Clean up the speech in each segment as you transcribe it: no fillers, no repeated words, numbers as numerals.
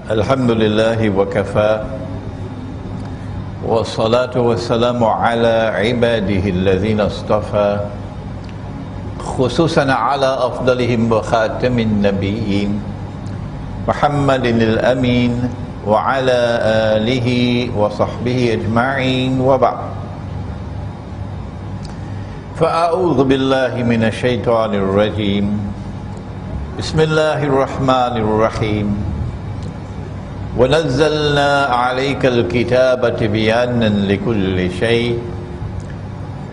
الحمد لله وكفى والصلاة والسلام على عباده الذين اصطفى خصوصا على أفضلهم وخاتم النبيين محمد الأمين وعلى آله وصحبه أجمعين وبعد فأعوذ بالله من الشيطان الرجيم بسم الله الرحمن الرحيم ونزلنا عليك الكتاب تبيانا لكل شيء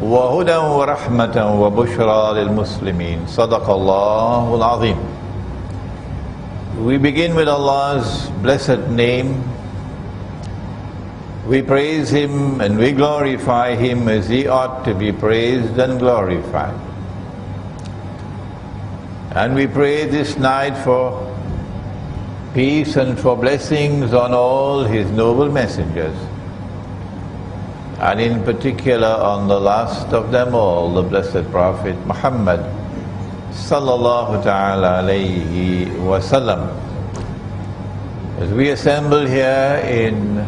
وهدى ورحمة وبشرى للمسلمين صدق الله العظيم. We begin with Allah's blessed name. We praise Him and we glorify Him as He ought to be praised and glorified. And we pray this night for peace and for blessings on all His noble messengers, and in particular on the last of them all, the blessed Prophet Muhammad sallallahu ta'ala alayhi wasallam. As we assemble here in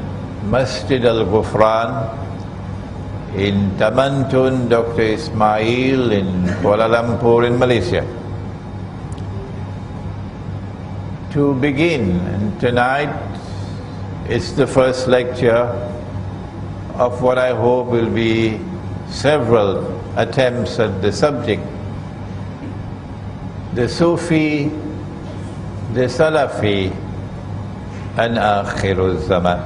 Masjid Al-Ghufran in Tamantun Dr. Ismail in Kuala Lampur in Malaysia, to begin, and tonight it's the first lecture of what I hope will be several attempts at the subject: the Sufi, the Salafi, and Akhirul Zaman.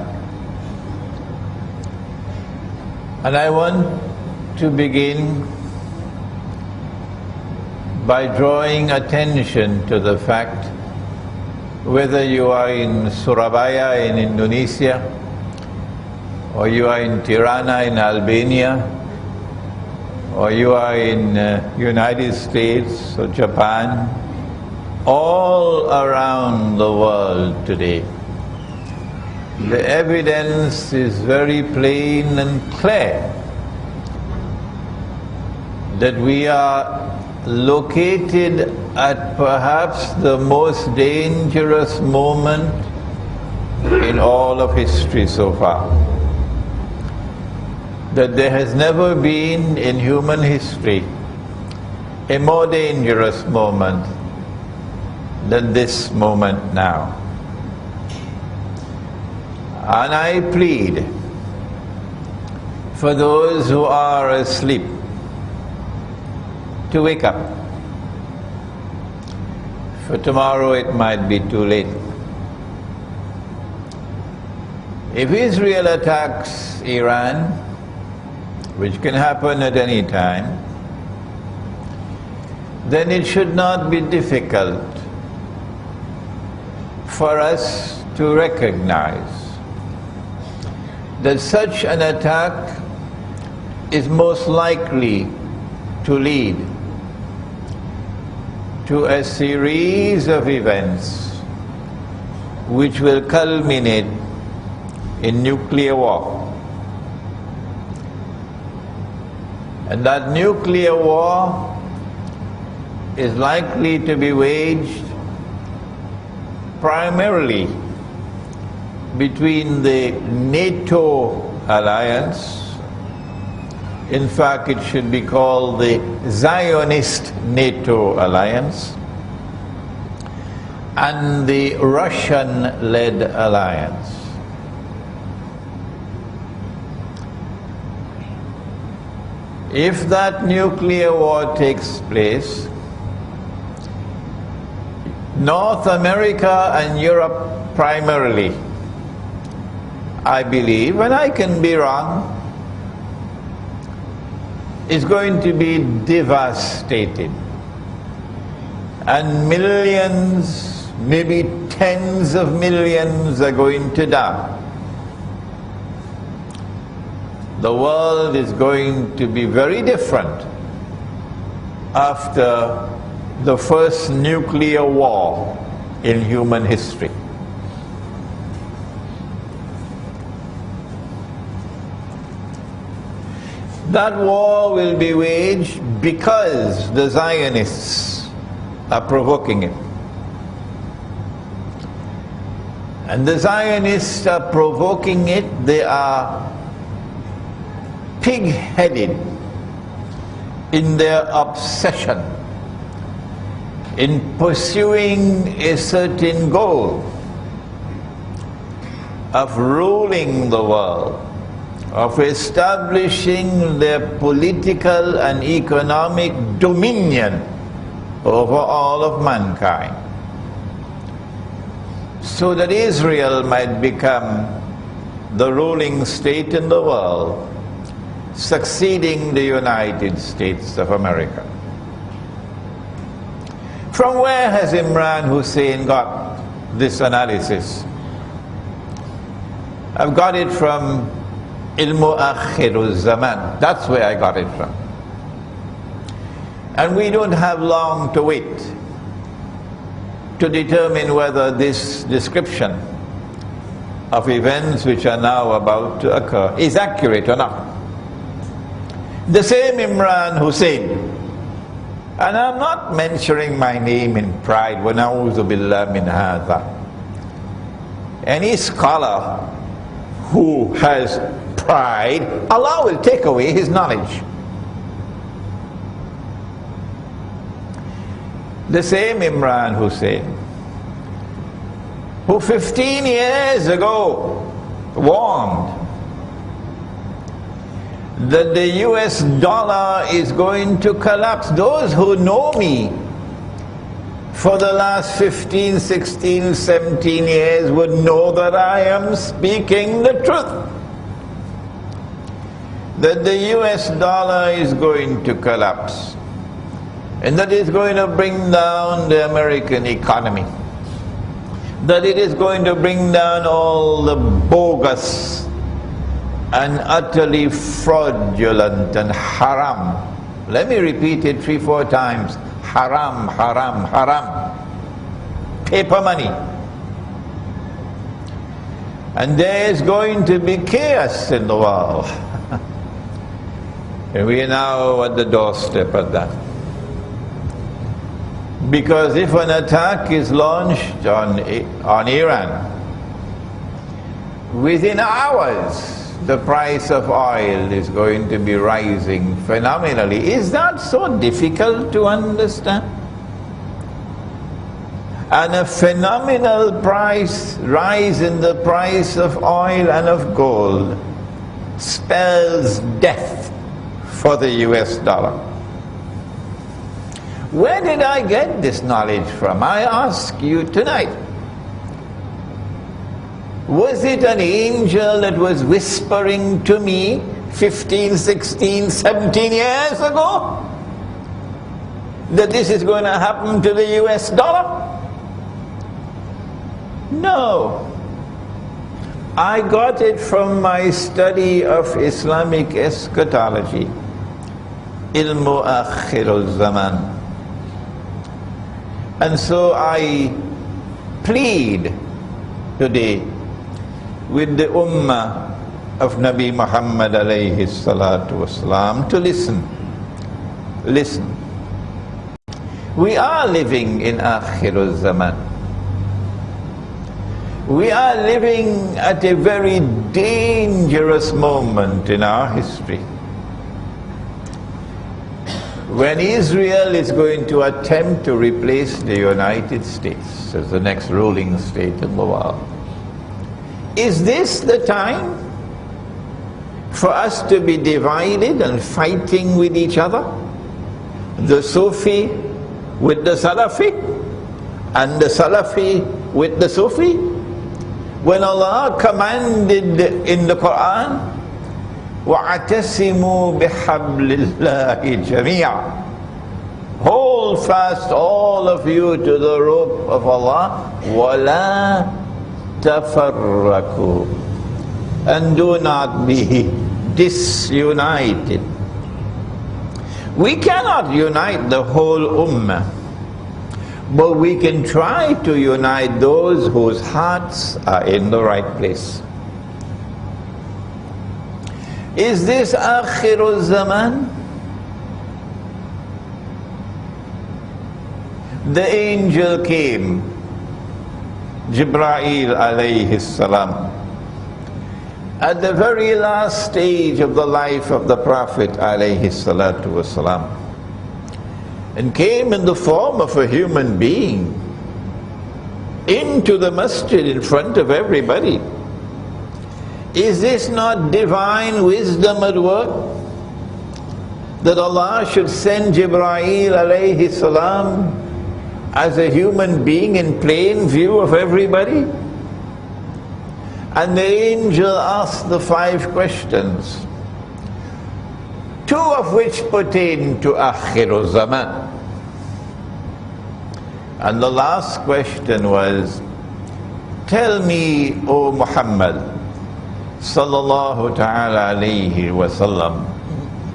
And I want to begin by drawing attention to the fact, whether you are in Surabaya in Indonesia, or you are in Tirana in Albania, or you are in United States or Japan, all around the world today, the evidence is very plain and clear that we are located at perhaps the most dangerous moment in all of history so far. That there has never been in human history a more dangerous moment than this moment now. And I plead for those who are asleep to wake up. For tomorrow it might be too late. If Israel attacks Iran, which can happen at any time, then it should not be difficult for us to recognize that such an attack is most likely to lead to a series of events which will culminate in nuclear war. And that nuclear war is likely to be waged primarily between the NATO alliance. In fact, it should be called the Zionist NATO alliance, and the Russian-led alliance. If that nuclear war takes place, North America and Europe primarily, I believe, and I can be wrong, is going to be devastated, and millions, maybe tens of millions are going to die. The world is going to be very different after the first nuclear war in human history. That war will be waged because the Zionists are provoking it. And the Zionists are provoking it. They are pig-headed in their obsession in pursuing a certain goal of ruling the world, of establishing their political and economic dominion over all of mankind, so that Israel might become the ruling state in the world, succeeding the United States of America. From where has Imran Hosein got this analysis? I've got it from Ilmu Zaman. That's where I got it from. And we don't have long to wait to determine whether this description of events which are now about to occur is accurate or not. The same Imran Hosein, and I'm not mentioning my name in pride, وَنَعُوذُ بِاللَّهِ مِنْ هَذَا. Any scholar who has pride, Allah will take away his knowledge. The same Imran Hosein, who 15 years ago warned that the US dollar is going to collapse. Those who know me for the last 15, 16, 17 years would know that I am speaking the truth. That the US dollar is going to collapse, and that it's going to bring down the American economy, that it is going to bring down all the bogus and utterly fraudulent and haram. Let me repeat it 3-4 times. Haram, haram, haram. Paper money. And there is going to be chaos in the world. And we are now at the doorstep of that. Because if an attack is launched on Iran, within hours the price of oil is going to be rising phenomenally. Is that so difficult to understand? And a phenomenal rise in the price of oil and of gold spells death for the US dollar. Where did I get this knowledge from? I ask you tonight. Was it an angel that was whispering to me 15, 16, 17 years ago that this is going to happen to the US dollar? No. I got it from my study of Islamic eschatology, Ilmu Zaman. And so I plead today with the ummah of Nabi Muhammad alayhi salatu wasalam to listen. Listen. We are living in Akhir Zaman. We are living at a very dangerous moment in our history, when Israel is going to attempt to replace the United States as the next ruling state in the world. Is this the time for us to be divided and fighting with each other? The Sufi with the Salafi, and the Salafi with the Sufi? When Allah commanded in the Quran, وَاعْتَصِمُوا بِحَبْلِ اللَّهِ جَمِيعًا, hold fast all of you to the rope of Allah, وَلَا تَفَرَّقُوا, and do not be disunited. We cannot unite the whole ummah, but we can try to unite those whose hearts are in the right place. Is this Akhir Zaman? The angel came Jibreel alayhi salam, at the very last stage of the life of the Prophet alayhi salatu wasalam, and came in the form of a human being into the masjid in front of everybody. Is this not divine wisdom at work? That Allah should send Jibreel alayhi salam as a human being in plain view of everybody? And the angel asked the 5 questions, 2 of which pertain to Akhiru Zaman. And the last question was, tell me, O Muhammad sallallahu ta'ala alayhi wa sallam,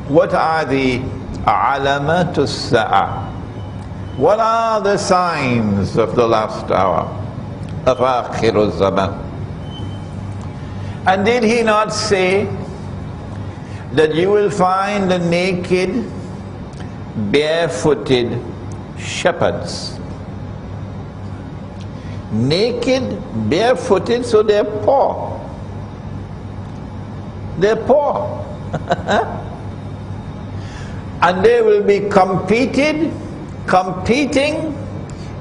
what are the alamatus sa'ah? What are the signs of the last hour, of Akhiru Zaman? And did he not say that you will find the naked, barefooted shepherds? Naked, barefooted, so they're poor. They're poor. And they will be competing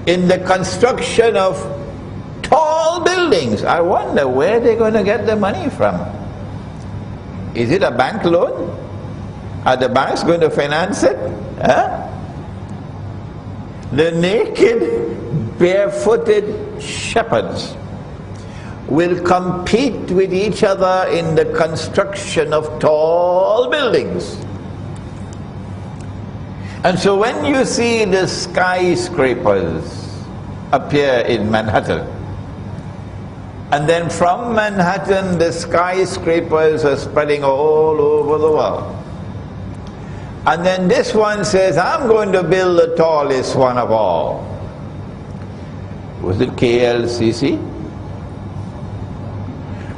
in the construction of tall buildings. I wonder where they're going to get the money from. Is it a bank loan? Are the banks going to finance it? Huh? The naked, barefooted shepherds will compete with each other in the construction of tall buildings. And so when you see the skyscrapers appear in Manhattan, and then from Manhattan the skyscrapers are spreading all over the world, and then this one says, I'm going to build the tallest one of all. Was it KLCC?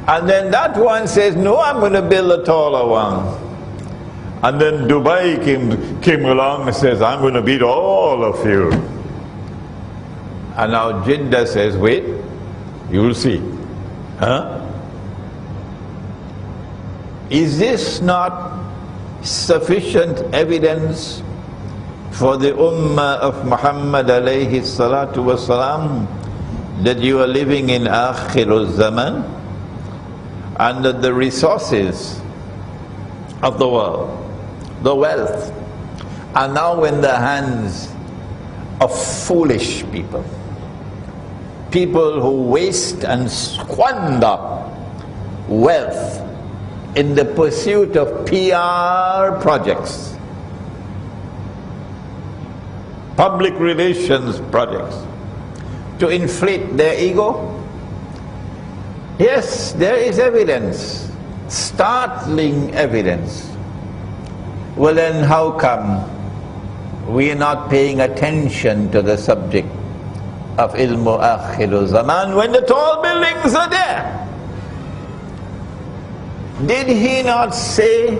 And then that one says, no, I'm going to build a taller one. And then Dubai came along and says, I'm going to beat all of you. And now Jeddah says, wait, you will see. Huh? Is this not sufficient evidence for the ummah of Muhammad alayhi salatu wasalam that you are living in Akhirul Zaman, and that the resources of the world, the wealth, are now in the hands of foolish people? People who waste and squander wealth in the pursuit of PR projects, public relations projects, to inflate their ego. Yes, there is evidence, startling evidence. Well then, how come we are not paying attention to the subject of ilmu akhiru zaman when the tall buildings are there? Did he not say,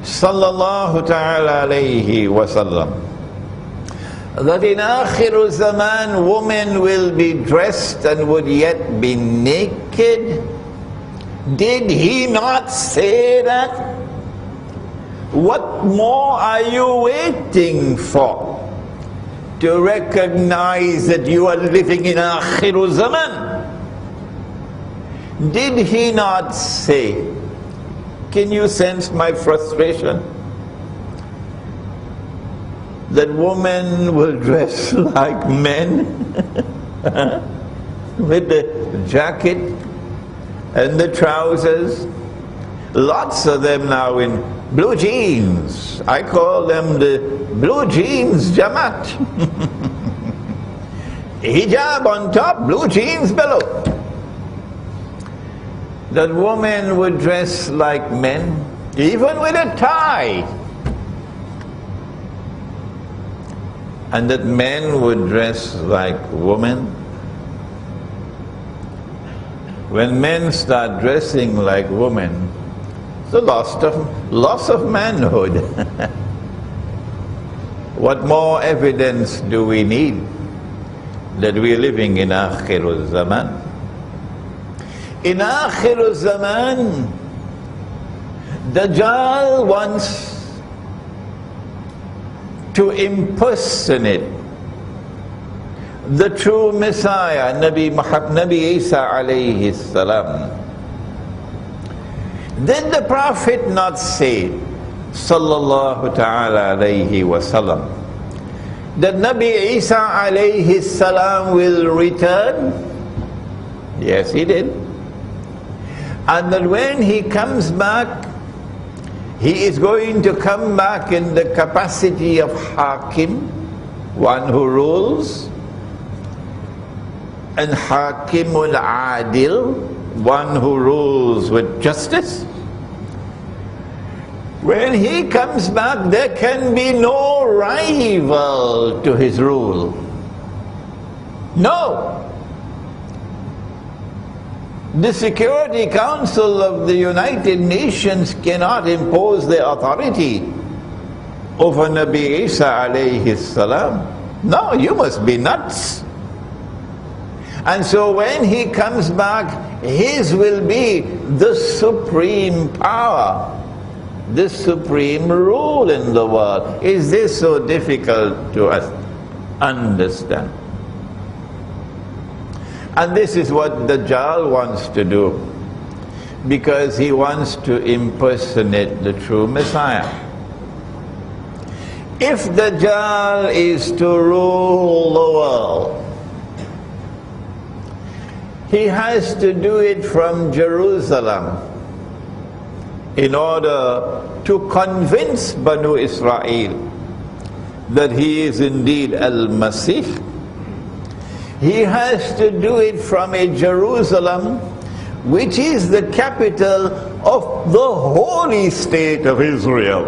sallallahu ta'ala alayhi wasallam, that in akhiru zaman women will be dressed and would yet be naked? Did he not say that? What more are you waiting for to recognize that you are living in akhiru zaman? Did he not say, can you sense my frustration, that women will dress like men with the jacket and the trousers, lots of them now in blue jeans. I call them the blue jeans Jamaat. Hijab on top, blue jeans below. That women would dress like men, even with a tie, and that men would dress like women. When men start dressing like women, the loss of manhood. What more evidence do we need that we are living in Akhirul Zaman. In Akhirul Zaman, Dajjal wants to impersonate the true Messiah, Nabi Isa alayhi salam. Did the Prophet not say, sallallahu ta'ala alayhi wa sallam, that Nabi Isa alayhi salam will return? Yes, he did. And that when he comes back, he is going to come back in the capacity of Hakim, one who rules, and Hakimul Adil, one who rules with justice. When he comes back, there can be no rival to his rule. No. The Security Council of the United Nations cannot impose their authority over Nabi Isa alayhi salam. No, you must be nuts. And so when he comes back, his will be the supreme power, the supreme rule in the world. Is this so difficult to us understand? And this is what Dajjal wants to do, because he wants to impersonate the true Messiah. If Dajjal is to rule the world, he has to do it from Jerusalem in order to convince Banu Israel that he is indeed Al-Masih. He has to do it from a Jerusalem which is the capital of the holy state of Israel.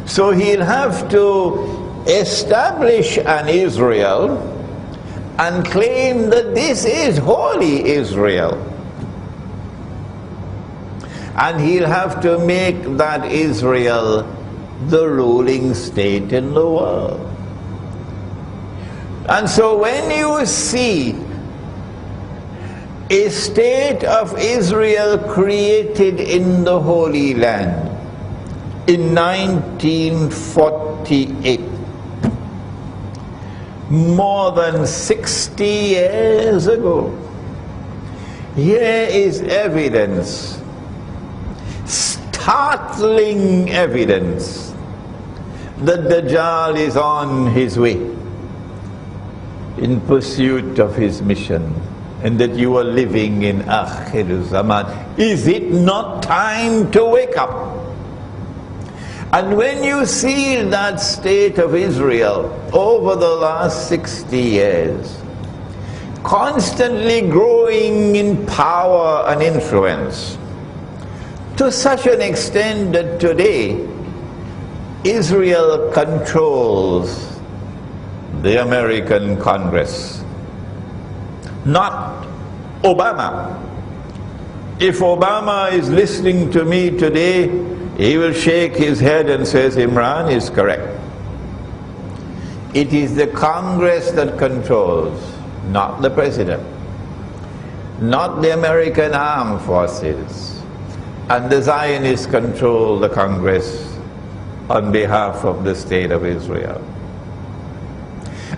So he'll have to establish an Israel and claim that this is holy Israel. And he'll have to make that Israel the ruling state in the world. And so when you see a state of Israel created in the Holy Land in 1948, more than 60 years ago, here is evidence, startling evidence, that Dajjal is on his way in pursuit of his mission, and that you are living in Akhir Zaman. Is it not time to wake up? And when you see that state of Israel over the last 60 years, constantly growing in power and influence, to such an extent that today Israel controls the American Congress, not Obama. If Obama is listening to me today, he will shake his head and says Imran is correct. It is the Congress that controls, not the President, not the American armed forces. And the Zionists control the Congress on behalf of the state of Israel.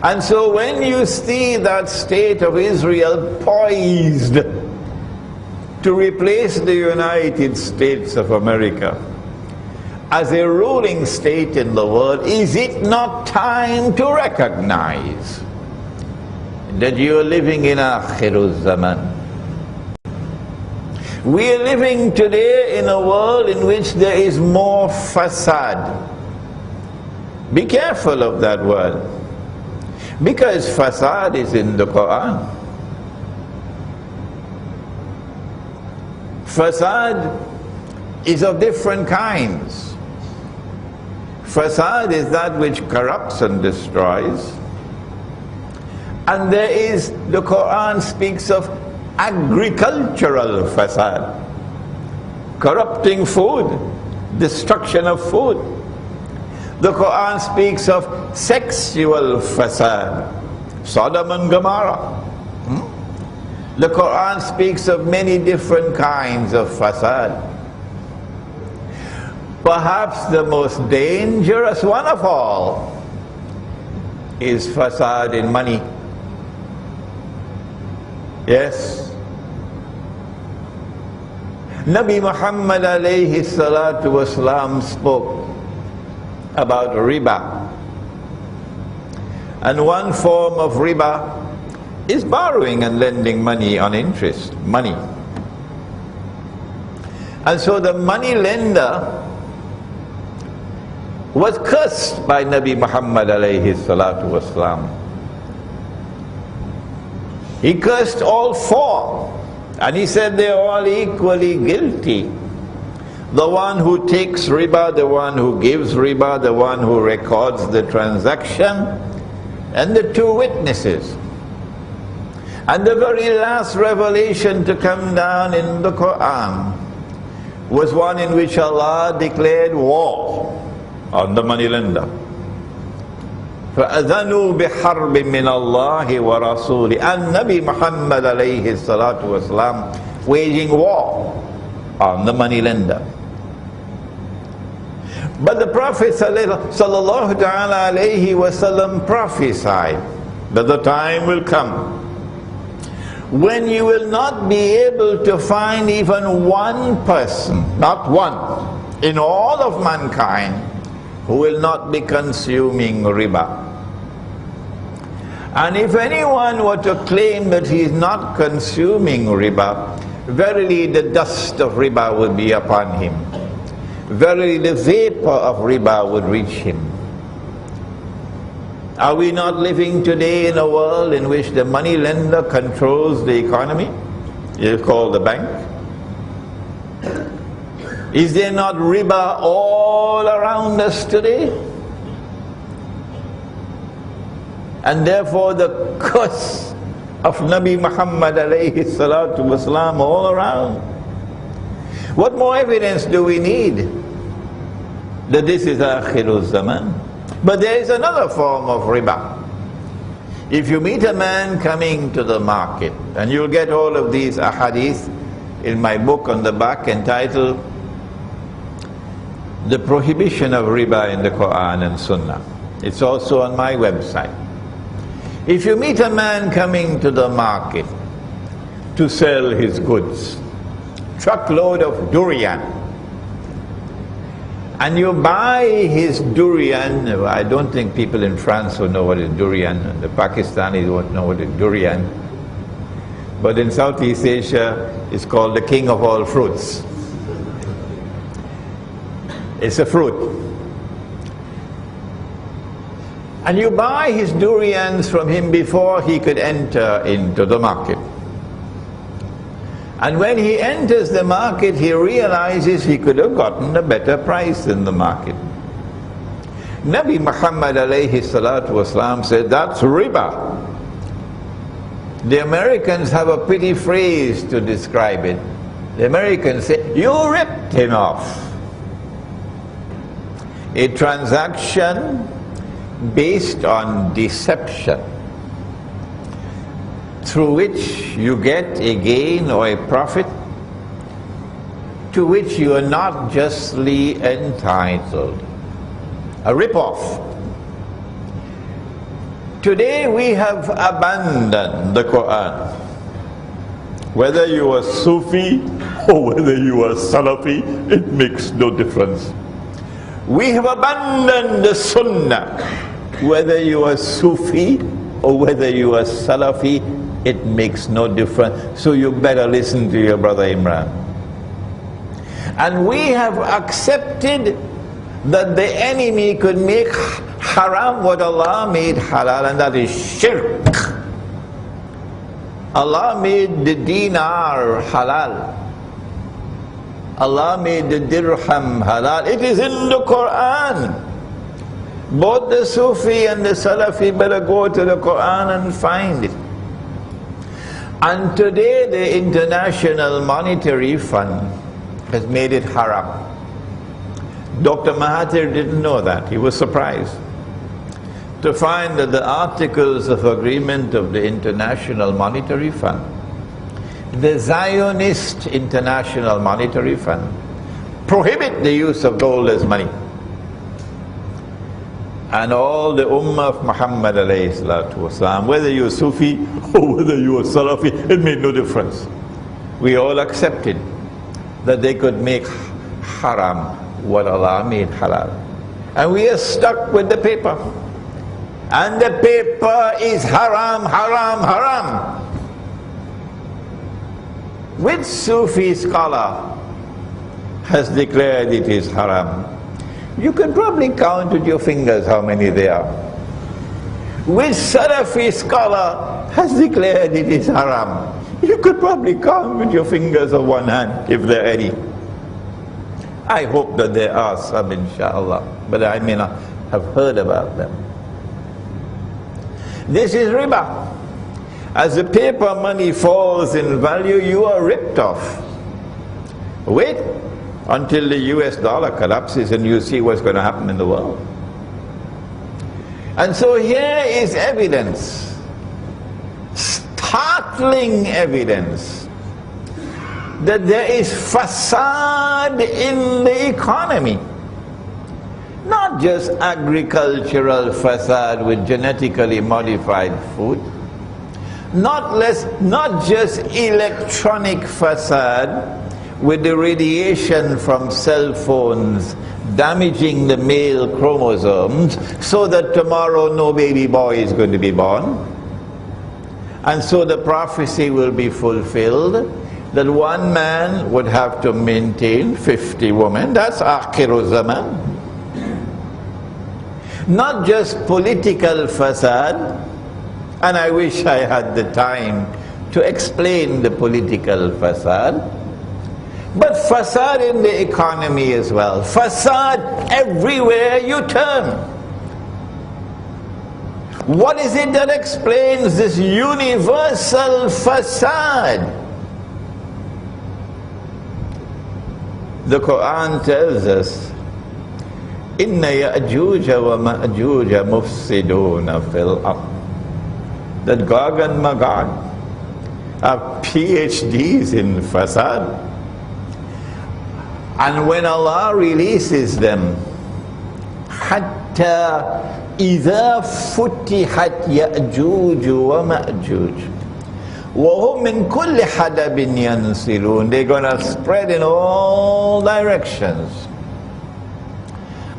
And so when you see that state of Israel poised to replace the United States of America as a ruling state in the world, is it not time to recognize that you are living in Akhirul Zaman? We are living today in a world in which there is more fasad. Be careful of that word, because fasad is in the Quran. Fasad is of different kinds. Fasad is that which corrupts and destroys. And there is, the Quran speaks of agricultural fasad, corrupting food, destruction of food. The Quran speaks of sexual fasad, Sodom and Gomorrah. The Quran speaks of many different kinds of fasad. Perhaps the most dangerous one of all is fasad in money. Yes. Nabi Muhammad alayhi salatu wasalam spoke about riba. And one form of riba is borrowing and lending money on interest, money. And so the money lender was cursed by Nabi Muhammad alayhi salatu wasalam. He cursed all four, and he said they're all equally guilty. The one who takes riba, the one who gives riba, the one who records the transaction, and the two witnesses. And the very last revelation to come down in the Quran was one in which Allah declared war on the moneylender. فَأَذَنُوا بِحَرْبٍ مِّنَ اللَّهِ وَرَسُولِهِ. And Nabi Muhammad alayhi salatu wasalam waging war on the moneylender. But the Prophet sallallahu ta'ala alayhi wasallam prophesied that the time will come when you will not be able to find even one person, not one, in all of mankind who will not be consuming riba. And if anyone were to claim that he is not consuming riba, verily the dust of riba would be upon him. Verily the vapor of riba would reach him. Are we not living today in a world in which the money lender controls the economy? It is called the bank. Is there not riba all around us today? And therefore the curse of Nabi Muhammad alayhi salatu wasalam all around. What more evidence do we need that this is Akhirul Zaman? But there is another form of riba. If you meet a man coming to the market, and you'll get all of these ahadith in my book on the back entitled The Prohibition of Riba in the Quran and Sunnah. It's also on my website. If you meet a man coming to the market to sell his goods, truckload of durian, and you buy his durian. I don't think people in France will know what is durian, and the Pakistanis won't know what is durian, but in Southeast Asia it's called the king of all fruits. It's a fruit. And you buy his durians from him before he could enter into the market. And when he enters the market, he realizes he could have gotten a better price in the market. Nabi Muhammad alayhi salatu wasalam said, that's riba. The Americans have a pretty phrase to describe it. The Americans say, you ripped him off. A transaction based on deception, through which you get a gain or a profit to which you are not justly entitled. A rip-off. Today we have abandoned the Quran. Whether you are Sufi or whether you are Salafi, it makes no difference. We have abandoned the Sunnah. Whether you are Sufi or whether you are Salafi, it makes no difference. So you better listen to your brother Imran. And we have accepted that the enemy could make haram what Allah made halal, and that is shirk. Allah made the dinar halal. Allah made the dirham halal. It is in the Quran. Both the Sufi and the Salafi better go to the Quran and find it. And today the International Monetary Fund has made it haram. Dr. Mahathir didn't know that. He was surprised. to find that the Articles of Agreement of the International Monetary Fund, the Zionist International Monetary Fund, prohibit the use of gold as money. And all the Ummah of Muhammad alayhi salatu wasalam, whether you're Sufi or whether you're Salafi, it made no difference. We all accepted that they could make haram what Allah made halal. And we are stuck with the paper. And the paper is haram, haram, haram. Which Sufi scholar has declared it is haram? You can probably count with your fingers how many there are. Which Salafi scholar has declared it is haram? You could probably count with your fingers of one hand, if there are any. I hope that there are some, inshallah, but I may not have heard about them. This is riba. As the paper money falls in value, you are ripped off. Wait until the US dollar collapses and you see what's going to happen in the world. And so here is evidence, startling evidence, that there is fasad in the economy. Not just agricultural fasad with genetically modified food, not just electronic fasad with the radiation from cell phones damaging the male chromosomes so that tomorrow no baby boy is going to be born. And so the prophecy will be fulfilled that one man would have to maintain 50 women. That's akhiru zaman. Not just political fasad, and I wish I had the time to explain the political fasad, but fasad in the economy as well. Fasad everywhere you turn. What is it that explains this universal fasad? The Quran tells us, Inna ya'juja wa ma'juja mufsiduna fil ard. That Gog and Magog are PhDs in fasad. And when Allah releases them, حَتَّى إِذَا فُتِحَتْ يَأْجُوجُ وَمَأْجُوجُ وَهُمْ مِنْ كُلِّ حَدَبٍ يَنْسِلُونَ. They're going to spread in all directions.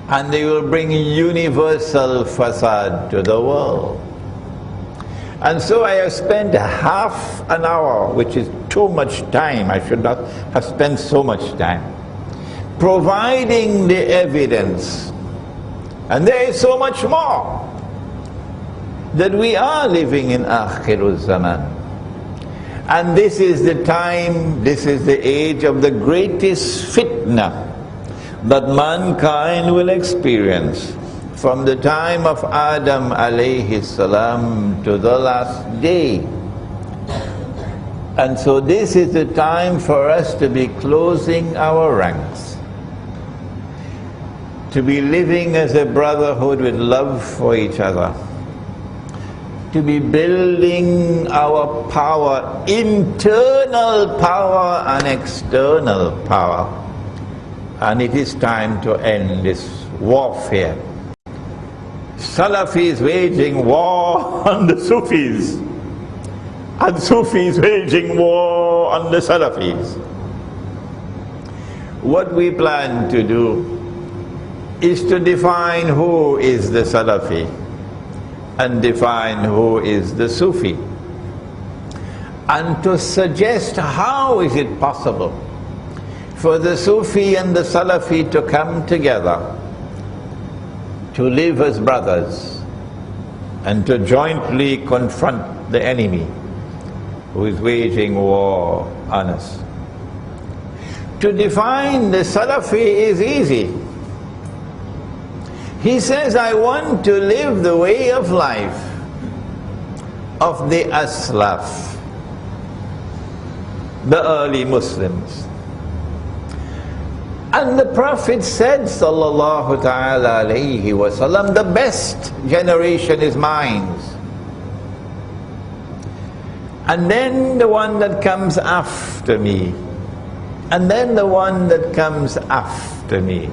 And they will bring universal fasad to the world. And so I have spent half an hour, which is too much time. I should not have spent so much time, providing the evidence. And there is so much more, that we are living in Akhirul Zaman. And this is the time, this is the age of the greatest fitna that mankind will experience, from the time of Adam alayhi salam to the last day. And so this is the time for us to be closing our ranks, to be living as a brotherhood with love for each other, to be building our power, internal power and external power. And it is time to end this warfare. Salafis waging war on the Sufis, and Sufis waging war on the Salafis. What we plan to do is to define who is the Salafi and define who is the Sufi, and to suggest how is it possible for the Sufi and the Salafi to come together, to live as brothers, and to jointly confront the enemy who is waging war on us. To define the Salafi is easy. He says, I want to live the way of life of the Aslaf, the early Muslims. And the Prophet said, sallallahu ta'ala alayhi wa sallam, the best generation is mine. And then the one that comes after me. And then the one that comes after me.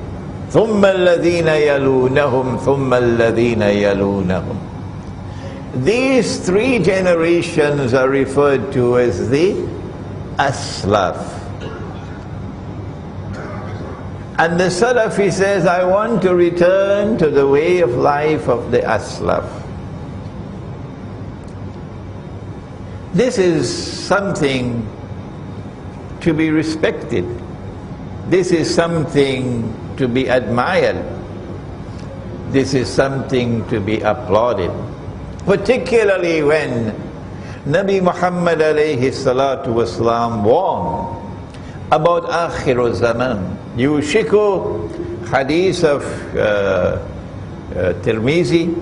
ثُمَّ الَّذِينَ يَلُونَهُمْ ثُمَّ الَّذِينَ يَلُونَهُمْ. These three generations are referred to as the Aslaf. And the Salafi says, I want to return to the way of life of the Aslaf. This is something to be respected. This is something to be admired. This is something to be applauded. Particularly when Nabi Muhammad alayhi salatu wasalam warned about Akhiru Zaman. Yushiku, hadith of Tirmizi,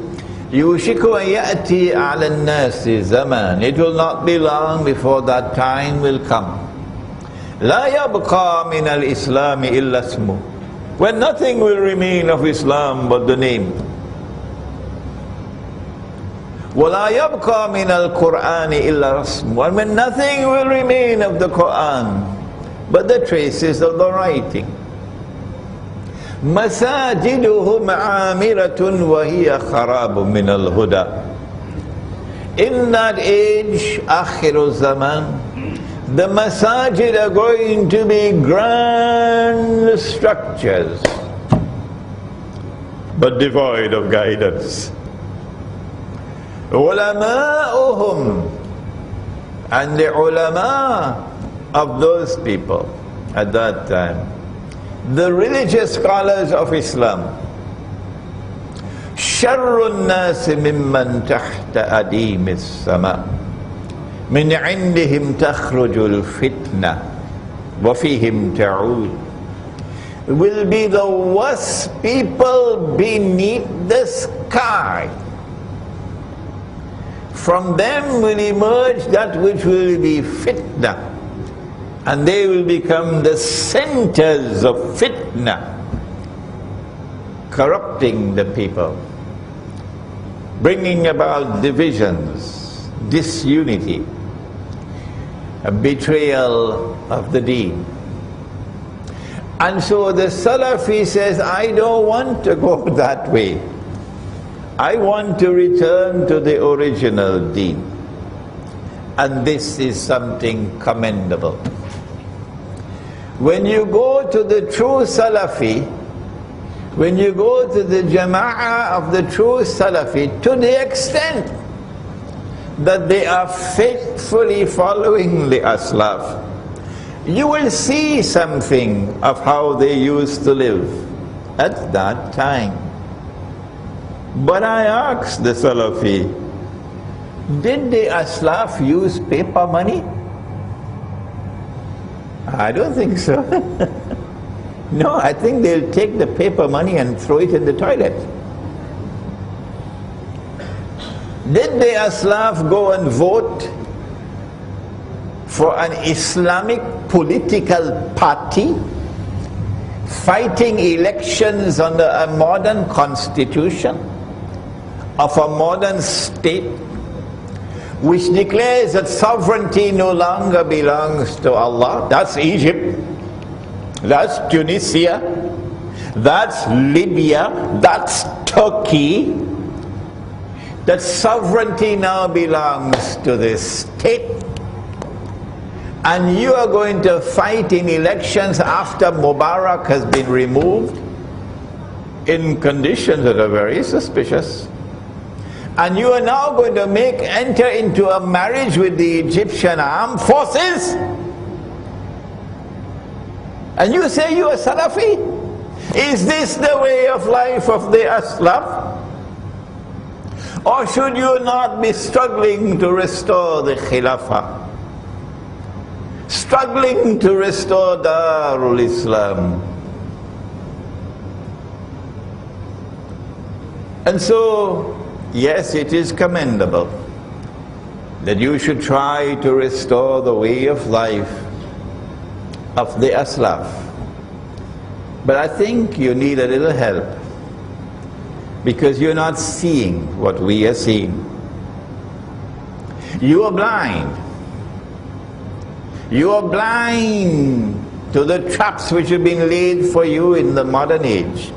Yushiku an ya'ti ala an-nasi zaman. It will not be long before that time will come. La yabqa min al-Islam illa ismu. When nothing will remain of Islam but the name. وَلَا يَبْقَى مِنَ الْقُرْآنِ إِلَّا رَسْمٌ. And when nothing will remain of the Qur'an but the traces of the writing. مَسَاجِدُهُمْ عَامِرَةٌ وَهِيَ خَرَابٌ مِنَ الْهُدَى. In that age, Akhiru Zaman, the masajid are going to be grand structures, but devoid of guidance. Ulama'uhum, and the ulama of those people at that time, the religious scholars of Islam, sharrun nasi mimman tahta adimis sama, min indihim takhrujul fitna wa fihim ta'ud, will be the worst people beneath the sky. From them will emerge that which will be fitna, and they will become the centers of fitna, corrupting the people, bringing about divisions, disunity, a betrayal of the deen. And so the Salafi says, I don't want to go that way. I want to return to the original deen. And this is something commendable. When you go to the true Salafi, when you go to the Jama'ah of the true Salafi, to the extent that they are faithfully following the Aslaf, you will see something of how they used to live at that time. But I asked the Salafi, did the Aslaf use paper money? I don't think so. No, I think they'll take the paper money and throw it in the toilet. Did the Aslaf go and vote for an Islamic political party, fighting elections under a modern constitution of a modern state, which declares that sovereignty no longer belongs to Allah? That's Egypt, that's Tunisia, that's Libya, that's Turkey. That sovereignty now belongs to the state. And you are going to fight in elections after Mubarak has been removed in conditions that are very suspicious. And you are now going to enter into a marriage with the Egyptian armed forces? And you say you are Salafi? Is this the way of life of the Aslaf? Or should you not be struggling to restore the Khilafah? Struggling to restore Darul Islam? And so, yes, it is commendable that you should try to restore the way of life of the Aslaf. But I think you need a little help, because you're not seeing what we are seeing. You are blind. You are blind to the traps which have been laid for you in the modern age.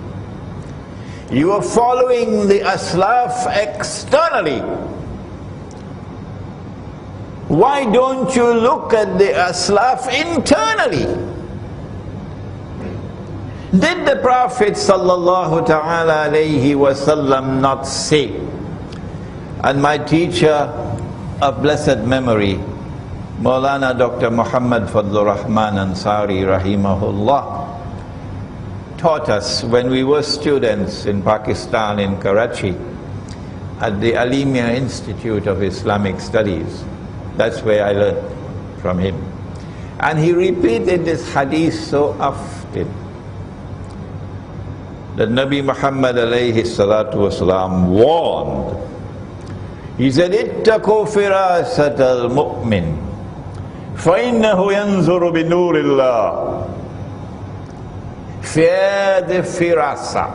You are following the aslaf externally. Why don't you look at the aslaf internally? Did the Prophet sallallahu ta'ala alayhi wasallam not say, and my teacher of blessed memory, Maulana Dr. Muhammad Fadlur Rahman Ansari rahimahullah, taught us when we were students in Pakistan, in Karachi, at the Alimia Institute of Islamic Studies. That's where I learned from him. And he repeated this hadith so often, that Nabi Muhammad alayhi salatu wasalam warned. He said, ittaqu firasat al-mu'min, فَإِنَّهُ يَنْظُرُ بِنُورِ اللَّهِ. Fear the firasa,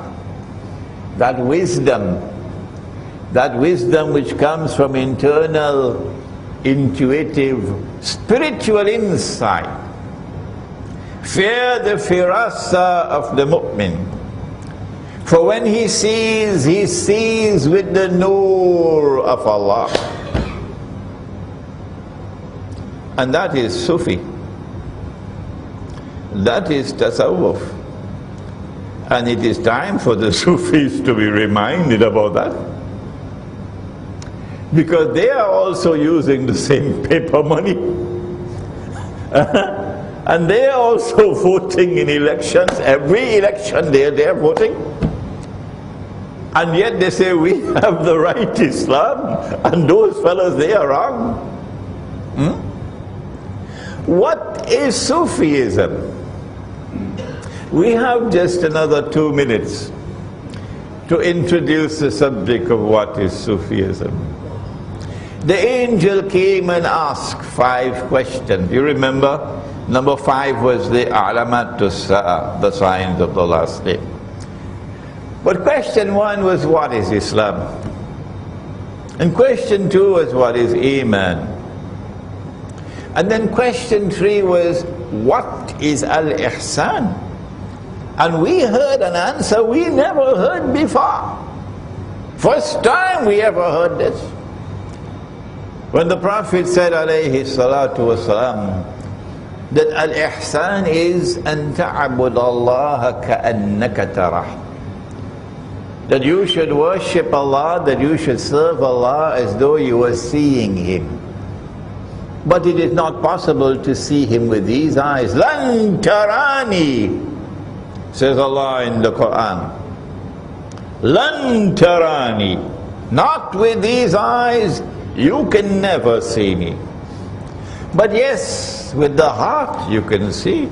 that wisdom which comes from internal, intuitive, spiritual insight. Fear the firasa of the mu'min. For when he sees with the nur of Allah. And that is Sufi. That is tasawwuf. And it is time for the Sufis to be reminded about that. Because they are also using the same paper money. And they are also voting in elections. Every election they are voting. And yet they say we have the right Islam, and those fellows, they are wrong. What is Sufism? We have just another 2 minutes to introduce the subject of what is Sufism. The angel came and asked 5 questions. You remember? Number 5 was the alamatu sa'a, the signs of the last day. But question 1 was, what is Islam? And question 2 was, what is Iman? And then question 3 was, what is al-ihsan? And we heard an answer we never heard before. First time we ever heard this. When the Prophet said, alayhi salatu wasalam, that al-ihsan is an ta'bud Allah ka'annaka tarah. That you should worship Allah, that you should serve Allah as though you were seeing Him. But it is not possible to see Him with these eyes. Lan tarani, says Allah in the Quran. Lan tarani, not with these eyes, you can never see me. But yes, with the heart you can see.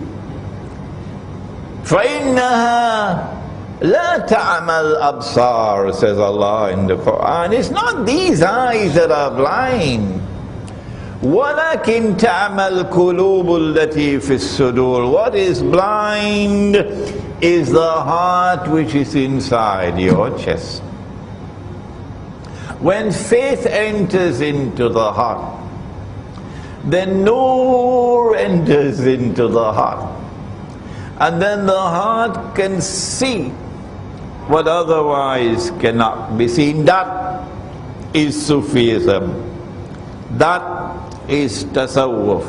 فَإِنَّهَا لَا تَعْمَى الْأَبْصَارِ, says Allah in the Quran. It's not these eyes that are blind. وَلَكِنْ تَعْمَى الْقُلُوبُ الَّتِي فِي الصُّدُورِ. What is blind is the heart which is inside your chest. When faith enters into the heart, then nur enters into the heart. And then the heart can see what otherwise cannot be seen. That is Sufism. That is tasawwuf.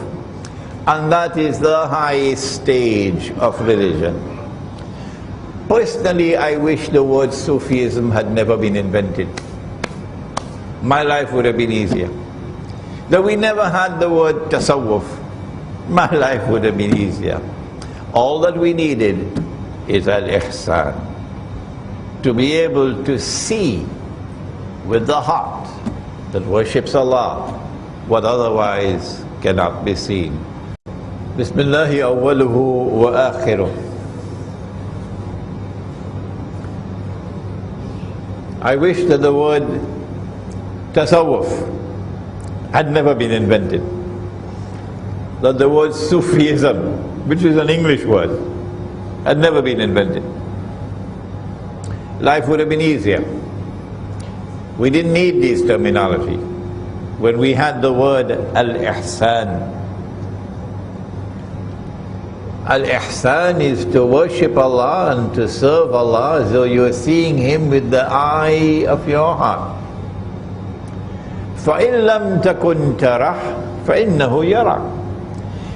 And that is the highest stage of religion. Personally, I wish the word Sufism had never been invented. My life would have been easier. That we never had the word tasawwuf, my life would have been easier. All that we needed is al-ihsan, to be able to see with the heart that worships Allah what otherwise cannot be seen. Bismillahi awwaluhu wa akhiruh. I wish that the word tasawwuf had never been invented. That the word Sufism, which is an English word, had never been invented. Life would have been easier. We didn't need this terminology. When we had the word al-ihsan. Al-ihsan is to worship Allah and to serve Allah as though you are seeing Him with the eye of your heart. فَإِن لَمْ تَكُنْ تَرَهُ فَإِنَّهُ يَرَاكَ.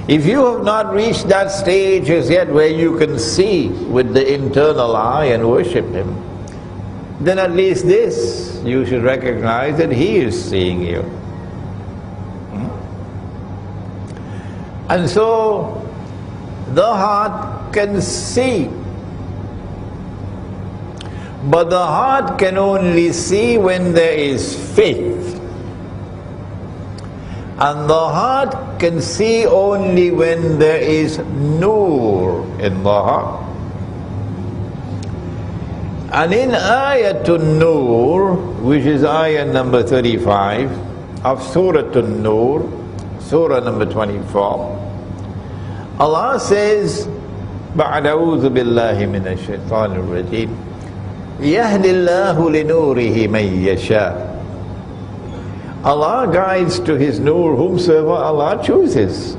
If you have not reached that stage as yet where you can see with the internal eye and worship Him, then at least this you should recognize that He is seeing you. And so the heart can see, but the heart can only see when there is faith. And the heart can see only when there is nur in the heart. And in Ayatun Nur, which is ayah number 35 of Suratun Nur, surah number 24, Allah says, بَعْدَ أَعُوذُ بِاللَّهِ مِنَ الشَّيْطَانِ الرَّجِيمِ يَهْدِ اللَّهُ لِنُورِهِ مَن يَشَاءُ. Allah guides to His nur whomsoever Allah chooses.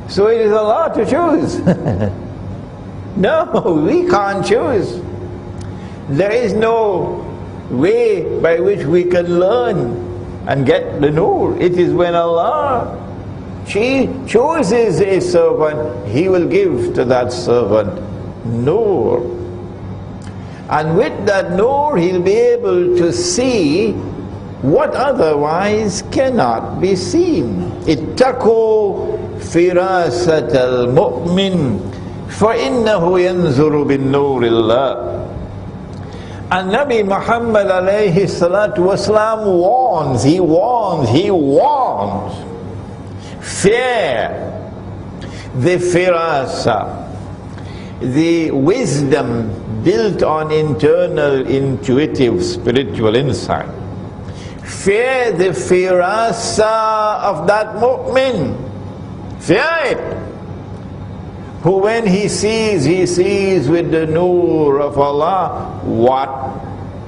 So it is Allah to choose. No, we can't choose. There is no way by which we can learn and get the nur. It is when Allah chooses a servant, He will give to that servant nur. And with that nur, he'll be able to see what otherwise cannot be seen. Ittaqu firasat al-mu'min فَإِنَّهُ يَنْزُرُ بِالنُّورِ اللَّهِ. And Nabi Muhammad alayhi salatu wasalam warns, he warns. Fear, the firasa, the wisdom built on internal, intuitive, spiritual insight. Fear the firasa of that mu'min. Fear it. Who when he sees with the nur of Allah. What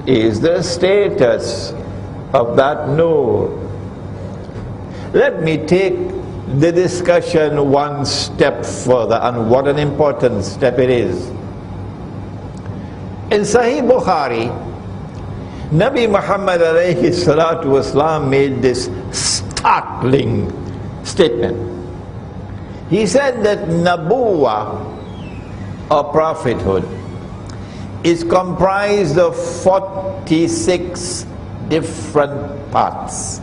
is the status of that nur? Let me take the discussion one step further, and what an important step it is. In Sahih Bukhari, Nabi Muhammad alayhi salatu wasalam made this startling statement. He said that nabuwa, or prophethood, is comprised of 46 different parts.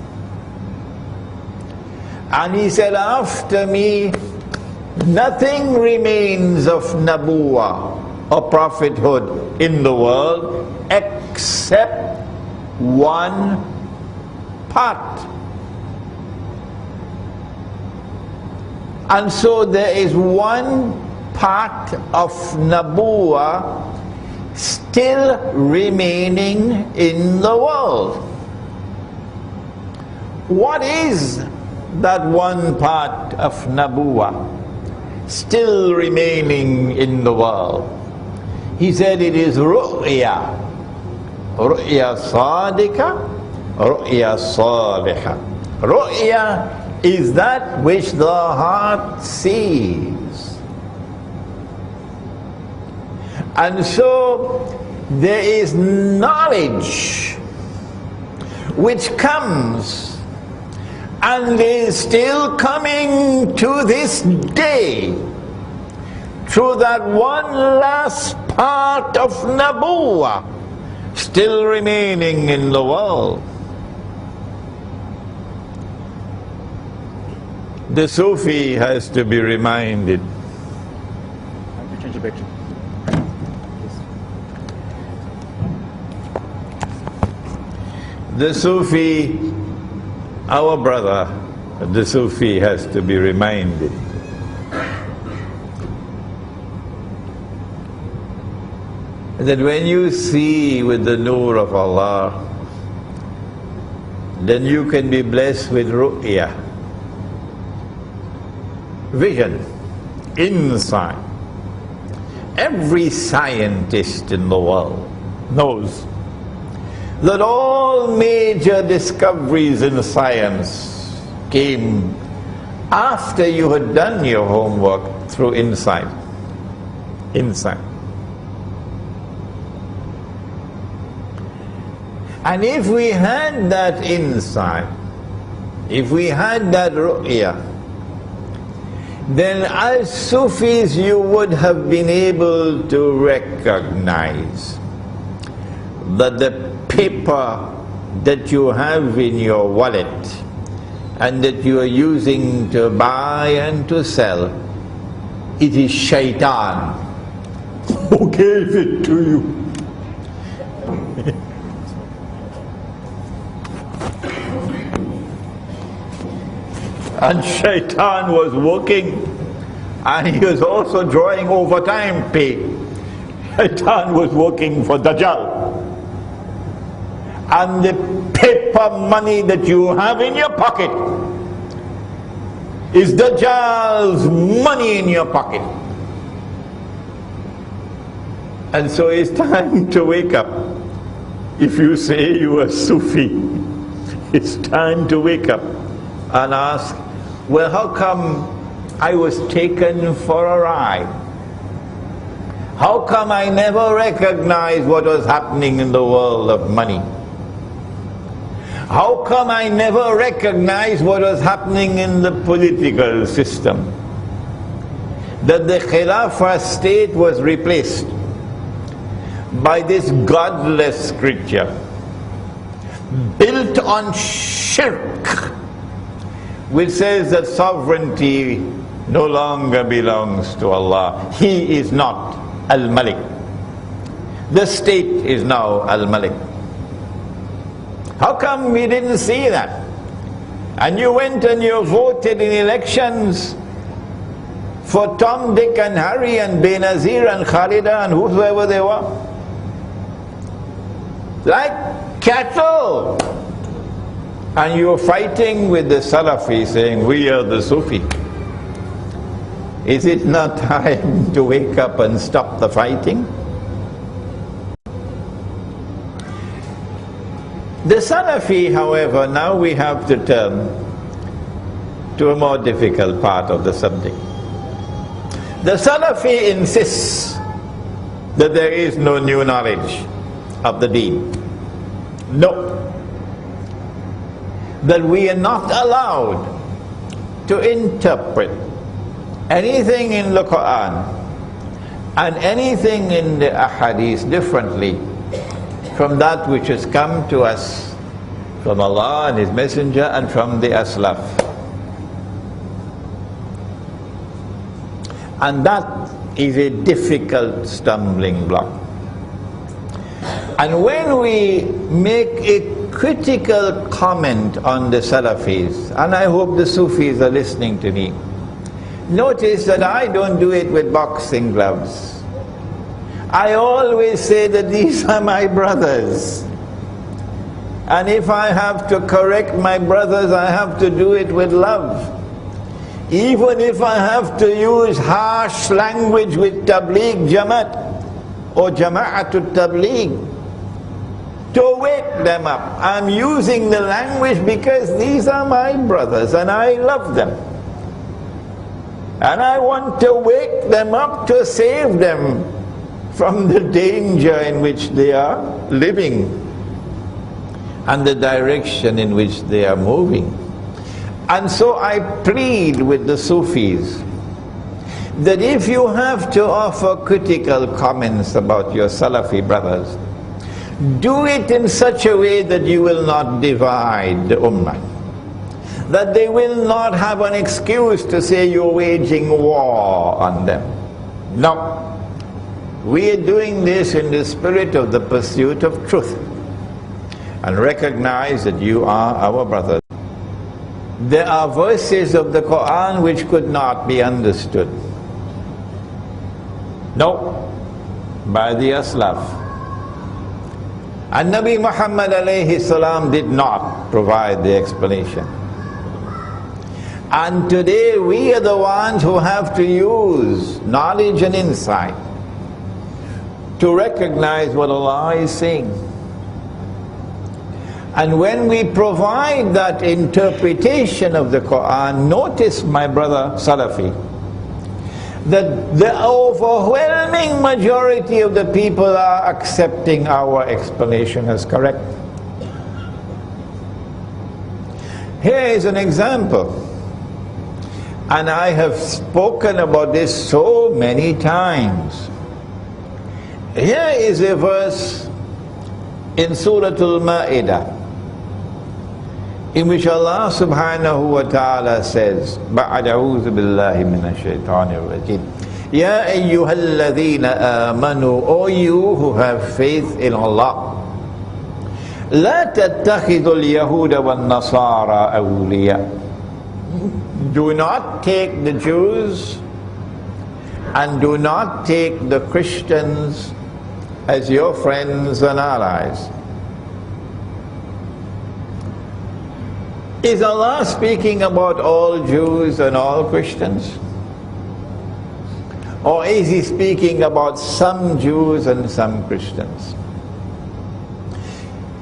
And he said, after me, nothing remains of nabuwa, or prophethood in the world, except one part. And so there is one part of nabuwa still remaining in the world. What is that one part of nabuwa still remaining in the world? He said it is ru'ya. Ru'ya sadika, ru'ya saliha. Ru'ya is that which the heart sees. And so there is knowledge which comes and is still coming to this day through that one last part of nabuwa still remaining in the world. The Sufi has to be reminded. I have to change the picture. The Sufi, our brother, the Sufi has to be reminded that when you see with the nur of Allah, then you can be blessed with ru'ya, vision, insight, every scientist in the world knows that all major discoveries in science came after you had done your homework through insight. Insight. And if we had that insight, if we had that ru'ya, then as Sufis you would have been able to recognize that the paper that you have in your wallet and that you are using to buy and to sell, it is shaitan who gave it to you. And shaitan was working, and he was also drawing overtime pay. Shaitan was working for Dajjal. And the paper money that you have in your pocket is Dajjal's money in your pocket. And so it's time to wake up. If you say you are Sufi, it's time to wake up and ask, well, how come I was taken for a ride? How come I never recognized what was happening in the world of money? How come I never recognized what was happening in the political system? That the Khilafah state was replaced by this godless creature built on shirk, which says that sovereignty no longer belongs to Allah. He is not Al-Malik. The state is now Al-Malik. How come we didn't see that? And you went and you voted in elections for Tom, Dick and Harry and Benazir and Khalida and whoever they were, like cattle. And you're fighting with the Salafi saying, we are the Sufi. Is it not time to wake up and stop the fighting? The Salafi, however, now we have to turn to a more difficult part of the subject. The Salafi insists that there is no new knowledge of the deen. No. That we are not allowed to interpret anything in the Quran and anything in the Ahadith differently from that which has come to us from Allah and His Messenger and from the Aslaf. And that is a difficult stumbling block. And when we make a critical comment on the Salafis, and I hope the Sufis are listening to me, notice that I don't do it with boxing gloves. I always say that these are my brothers. And if I have to correct my brothers, I have to do it with love. Even if I have to use harsh language with Tabligh Jamaat or Jama'atul Tabligh to wake them up, I'm using the language because these are my brothers and I love them. And I want to wake them up to save them from the danger in which they are living and the direction in which they are moving. And so I plead with the Sufis that if you have to offer critical comments about your Salafi brothers, do it in such a way that you will not divide the Ummah, that they will not have an excuse to say you're waging war on them. No. We are doing this in the spirit of the pursuit of truth and recognize that you are our brothers. There are verses of the Quran which could not be understood. No, by the Aslaf. And Nabi Muhammad alayhi salam did not provide the explanation. And today we are the ones who have to use knowledge and insight to recognize what Allah is saying. And when we provide that interpretation of the Quran, notice, my brother Salafi, that the overwhelming majority of the people are accepting our explanation as correct. Here is an example, and I have spoken about this so many times. Here is a verse in Surah Al-Ma'idah, in which Allah subhanahu wa ta'ala says, بَعْدَ أَعُوذُ بِاللَّهِ مِنَ الشَّيْطَانِ الرَّجِيمِ يَا أَيُّهَا الَّذِينَ آمَنُوا, O you who have faith in Allah, لَا تَتَّخِذُوا الْيَهُودَ وَالنَّصَارَى أَوْلِيَاءَ. Do not take the Jews and do not take the Christians as your friends and allies. Is Allah speaking about all Jews and all Christians? Or is He speaking about some Jews and some Christians?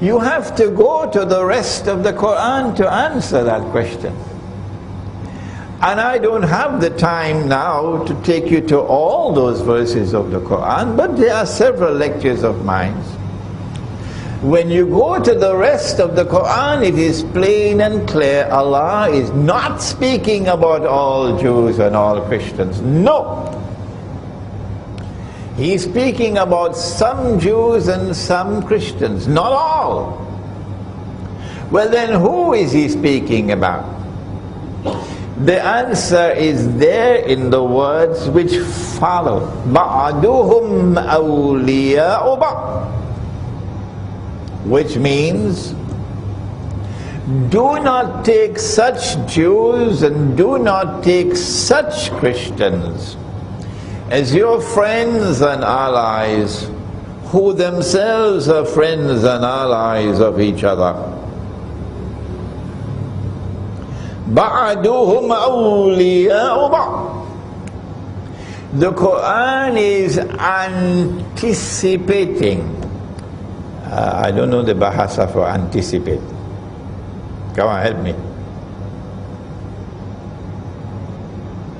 You have to go to the rest of the Quran to answer that question. And I don't have the time now to take you to all those verses of the Quran, but there are several lectures of mine. When you go to the rest of the Quran, it is plain and clear, Allah is not speaking about all Jews and all Christians. No. He is speaking about some Jews and some Christians, not all. Well then, who is He speaking about? The answer is there in the words which follow. بَعْدُهُمْ أَوْلِيَاءُ بَعْضٍ, which means, do not take such Jews and do not take such Christians as your friends and allies, who themselves are friends and allies of each other. بَعْدُهُمْ أَوْلِيَاءُ بَعْضٍ. The Quran is anticipating. I don't know the bahasa for anticipate. Come on, help me.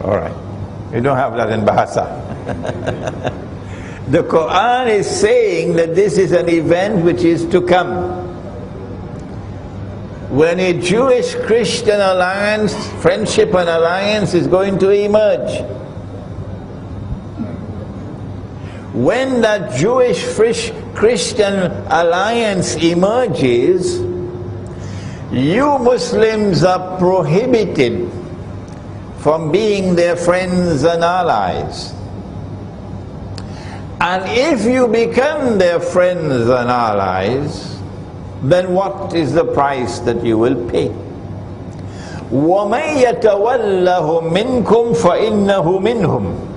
All right. You don't have that in bahasa. The Quran is saying that this is an event which is to come. When a Jewish-Christian alliance, friendship and alliance is going to emerge. When that Jewish-Christian alliance emerges, you Muslims are prohibited from being their friends and allies. And if you become their friends and allies, then what is the price that you will pay? وَمَنْ يَتَوَلَّهُ مِنْكُمْ فَإِنَّهُ مِنْهُمْ.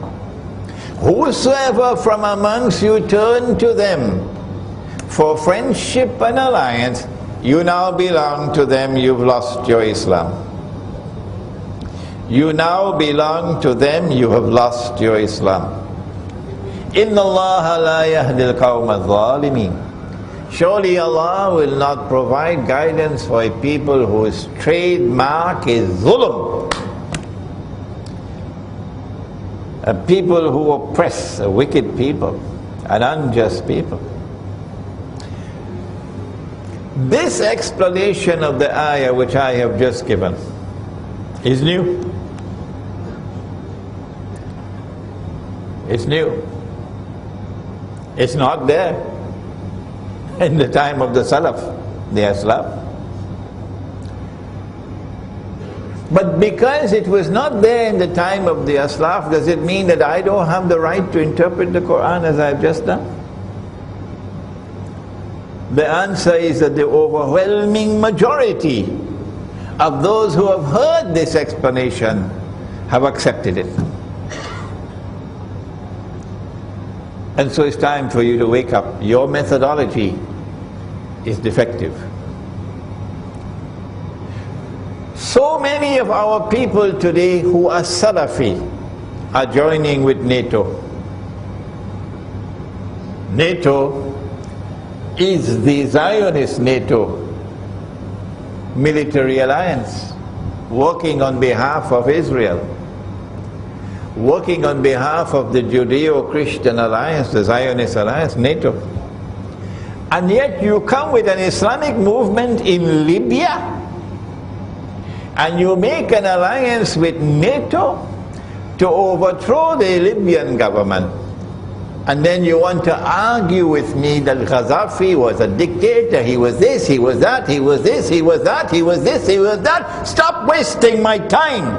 Whosoever from amongst you turn to them for friendship and alliance, you now belong to them, you've lost your Islam. You now belong to them, you have lost your Islam. إِنَّ اللَّهَ لَا يَهْدِي الْقَوْمَ الظَّالِمِينَ. Surely Allah will not provide guidance for a people whose trademark is zulm. A people who oppress, a wicked people, an unjust people. This explanation of the ayah which I have just given is new. It's new. It's not there in the time of the Salaf, the Aslaf. But because it was not there in the time of the Aslaf, does it mean that I don't have the right to interpret the Quran as I've just done? The answer is that the overwhelming majority of those who have heard this explanation have accepted it. And so it's time for you to wake up. Your methodology is defective. So many of our people today who are Salafi are joining with NATO. NATO is the Zionist NATO military alliance, working on behalf of Israel, working on behalf of the Judeo-Christian alliance, the Zionist alliance, NATO. And yet you come with an Islamic movement in Libya and you make an alliance with NATO to overthrow the Libyan government. And then you want to argue with me that Gaddafi was a dictator, he was this, he was that, he was this, he was that, he was this, he was that. Stop wasting my time,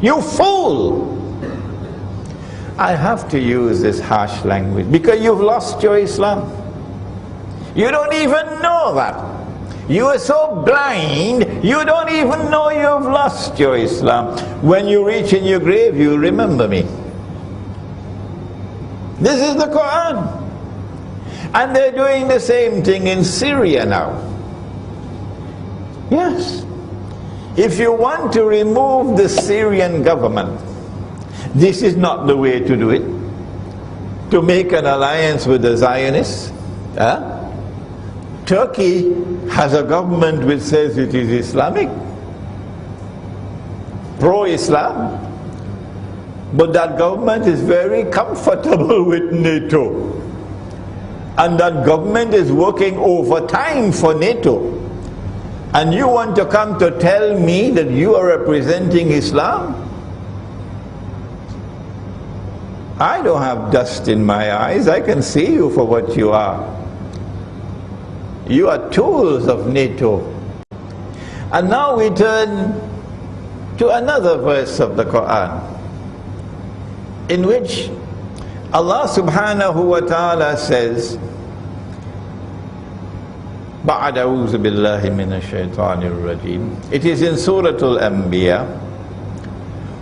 you fool! I have to use this harsh language because you've lost your Islam. You don't even know that. You are so blind, you don't even know you've lost your Islam. When you reach in your grave, you remember me. This is the Quran. And they're doing the same thing in Syria now. Yes. If you want to remove the Syrian government, this is not the way to do it. To make an alliance with the Zionists. Turkey has a government which says it is Islamic, pro-Islam. But that government is very comfortable with NATO. And that government is working overtime for NATO. And you want to come to tell me that you are representing Islam? I don't have dust in my eyes. I can see you for what you are. You are tools of NATO. And now we turn to another verse of the Quran, in which Allah subhanahu wa ta'ala says, بَعْدَ أَعُوذُ بِاللَّهِ مِنَ الشَّيْطَانِ الرَّجِيمِ. It is in Surah Al-Anbiya.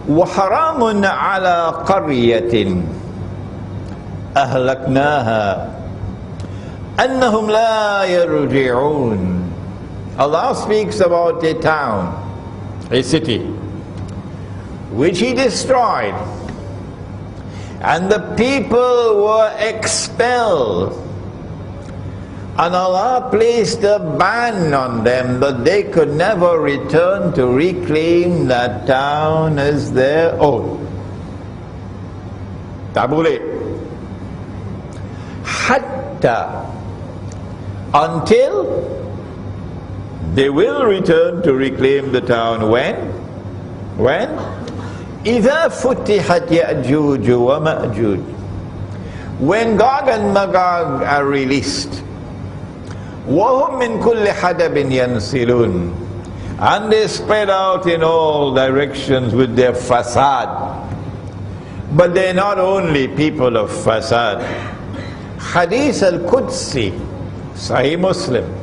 وَحَرَامٌ عَلَى قَرْيَةٍ أَهْلَكْنَاهَا أَنَّهُمْ لَا يَرْجِعُونَ. Allah speaks about a town, a city, which He destroyed. And the people were expelled. And Allah placed a ban on them that they could never return to reclaim that town as their own. Tabule. Hatta. Until they will return to reclaim the town. When? When? إِذَا فُتِحَتْ يَأْجُوجُ وَمَأْجُوجُ. When Gog and Magog are released, وَهُمْ مِنْ كُلِّ حَدَبٍ يَنْسِلُونَ, and they spread out in all directions with their fasad. But they're not only people of fasad. Hadith al-Qudsi, Sahih Muslim,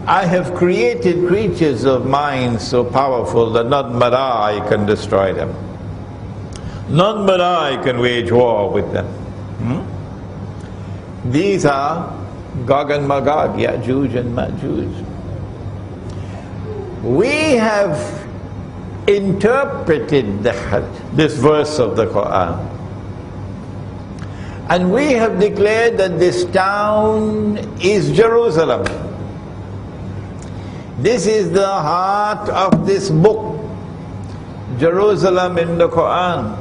I have created creatures of mine so powerful that none but I can destroy them. None but I can wage war with them. These are Gog and Magog, Ya'juj and Ma'juj. We have interpreted this verse of the Quran, and we have declared that this town is Jerusalem. This is the heart of this book, Jerusalem in the Quran.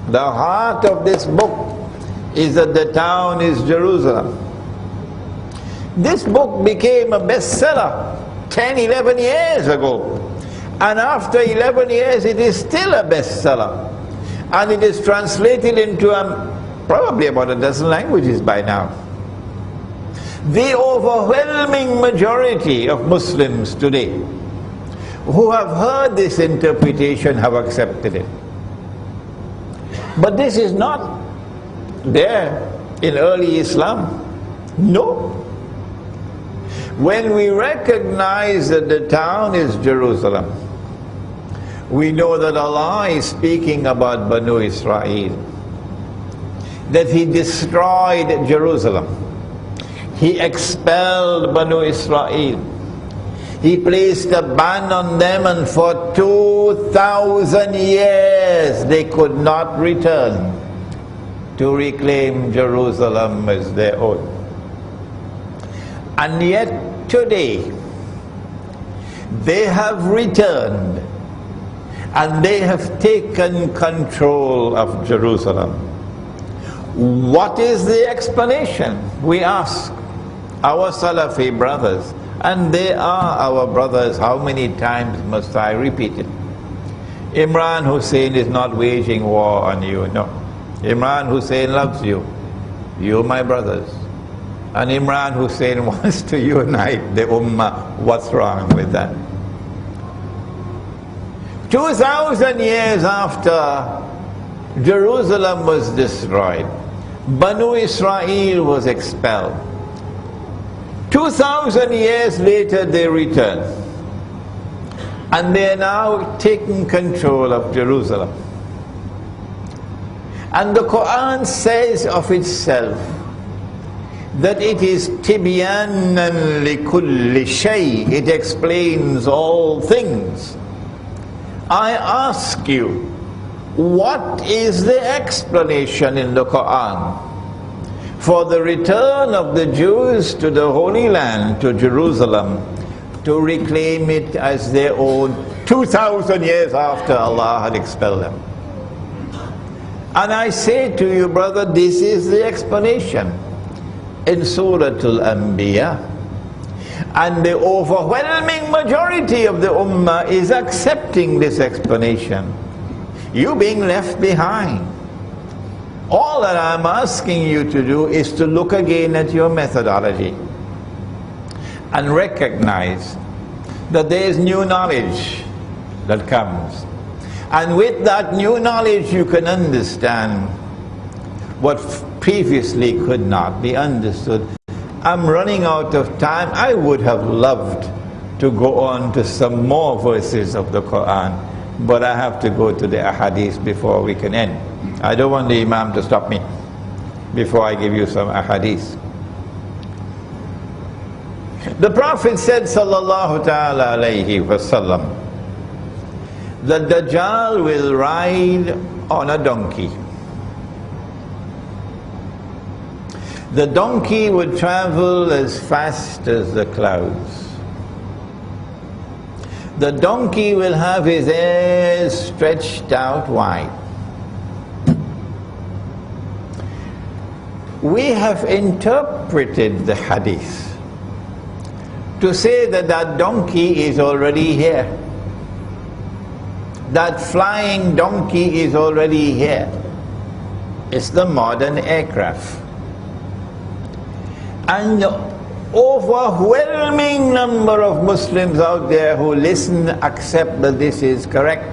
The heart of this book is that the town is Jerusalem. This book became a bestseller 10, 11 years ago. And after 11 years, it is still a bestseller. And it is translated into probably about a dozen languages by now. The overwhelming majority of Muslims today who have heard this interpretation have accepted it. But this is not there in early Islam. No. When we recognize that the town is Jerusalem, we know that Allah is speaking about Banu Israel, that He destroyed Jerusalem. He expelled Banu Israel. He placed a ban on them, and for 2,000 years they could not return to reclaim Jerusalem as their own. And yet today, they have returned and they have taken control of Jerusalem. What is the explanation? We ask our Salafi brothers, and they are our brothers. How many times must I repeat it? Imran Hosein is not waging war on you, no. Imran Hosein loves you. You're my brothers. And Imran Hosein wants to unite the Ummah. What's wrong with that? 2,000 years after Jerusalem was destroyed, Banu Israel was expelled. 2,000 years later they returned. And they are now taking control of Jerusalem. And the Quran says of itself that it is tibyanan likulli shay. It explains all things. I ask you, what is the explanation in the Quran for the return of the Jews to the Holy Land, to Jerusalem, to reclaim it as their own 2,000 years after Allah had expelled them? And I say to you, brother, this is the explanation in Surah Al-Anbiya. And the overwhelming majority of the Ummah is accepting this explanation. You being left behind. All that I'm asking you to do is to look again at your methodology and recognize that there is new knowledge that comes. And with that new knowledge you can understand what previously could not be understood. I'm running out of time. I would have loved to go on to some more verses of the Quran, but I have to go to the ahadith before we can end. I don't want the Imam to stop me before I give you some ahadith. The Prophet said, sallallahu ta'ala alayhi wasallam, that Dajjal will ride on a donkey. The donkey would travel as fast as the clouds. The donkey will have his ears stretched out wide. We have interpreted the hadith to say that that donkey is already here. That flying donkey is already here. It's the modern aircraft. And the overwhelming number of Muslims out there who listen accept that this is correct.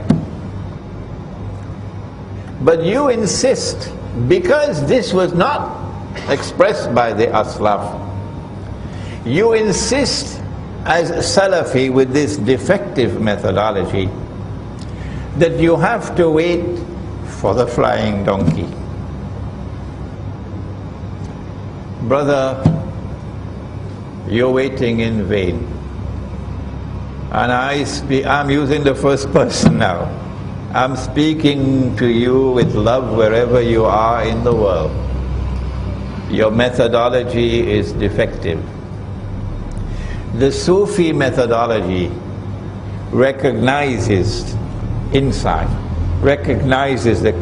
But you insist, because this was not expressed by the Aslaf, you insist as Salafi with this defective methodology that you have to wait for the flying donkey. Brother, you're waiting in vain. And I'm using the first person now. I'm speaking to you with love wherever you are in the world. Your methodology is defective. The Sufi methodology recognizes insight, recognizes the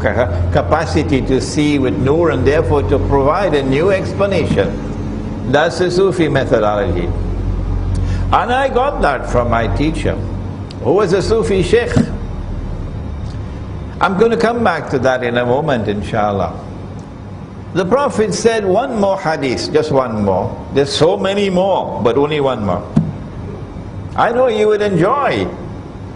capacity to see with nur and therefore to provide a new explanation. That's the Sufi methodology. And I got that from my teacher, who was a Sufi Sheikh. I'm going to come back to that in a moment, inshallah. The Prophet said one more hadith, just one more. There's so many more, but only one more. I know you would enjoy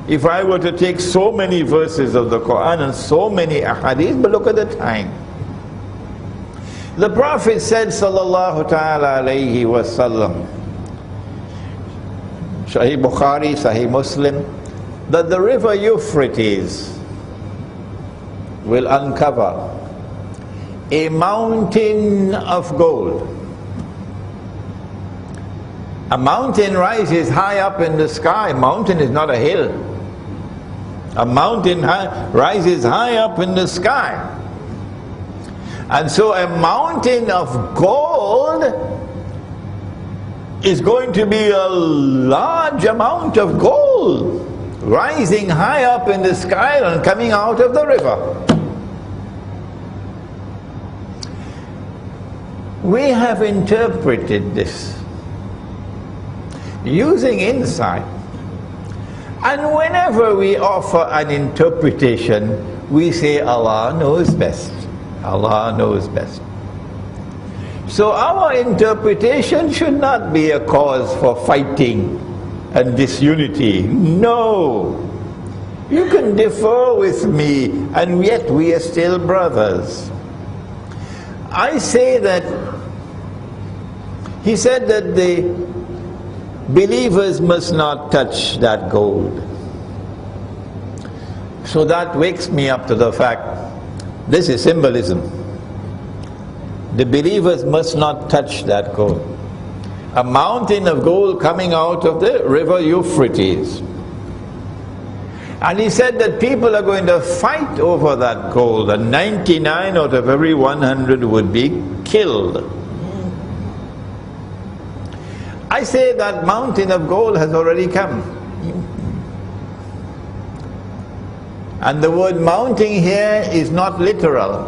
if I were to take so many verses of the Quran and so many ahadith, but look at the time. The Prophet said, sallallahu ta'ala alayhi wa sallam, Sahih Bukhari, Sahih Muslim, that the river Euphrates will uncover a mountain of gold. A mountain rises high up in the sky. Mountain is not a hill. A mountain rises high up in the sky. And so a mountain of gold is going to be a large amount of gold rising high up in the sky and coming out of the river. We have interpreted this using insight. And whenever we offer an interpretation, we say Allah knows best. Allah knows best. So our interpretation should not be a cause for fighting and disunity. No. You can differ with me, and yet we are still brothers. I say that he said that the believers must not touch that gold. So that wakes me up to the fact, this is symbolism. The believers must not touch that gold. A mountain of gold coming out of the river Euphrates. And he said that people are going to fight over that gold, and 99 out of every 100 would be killed. I say that mountain of gold has already come. And the word mountain here is not literal.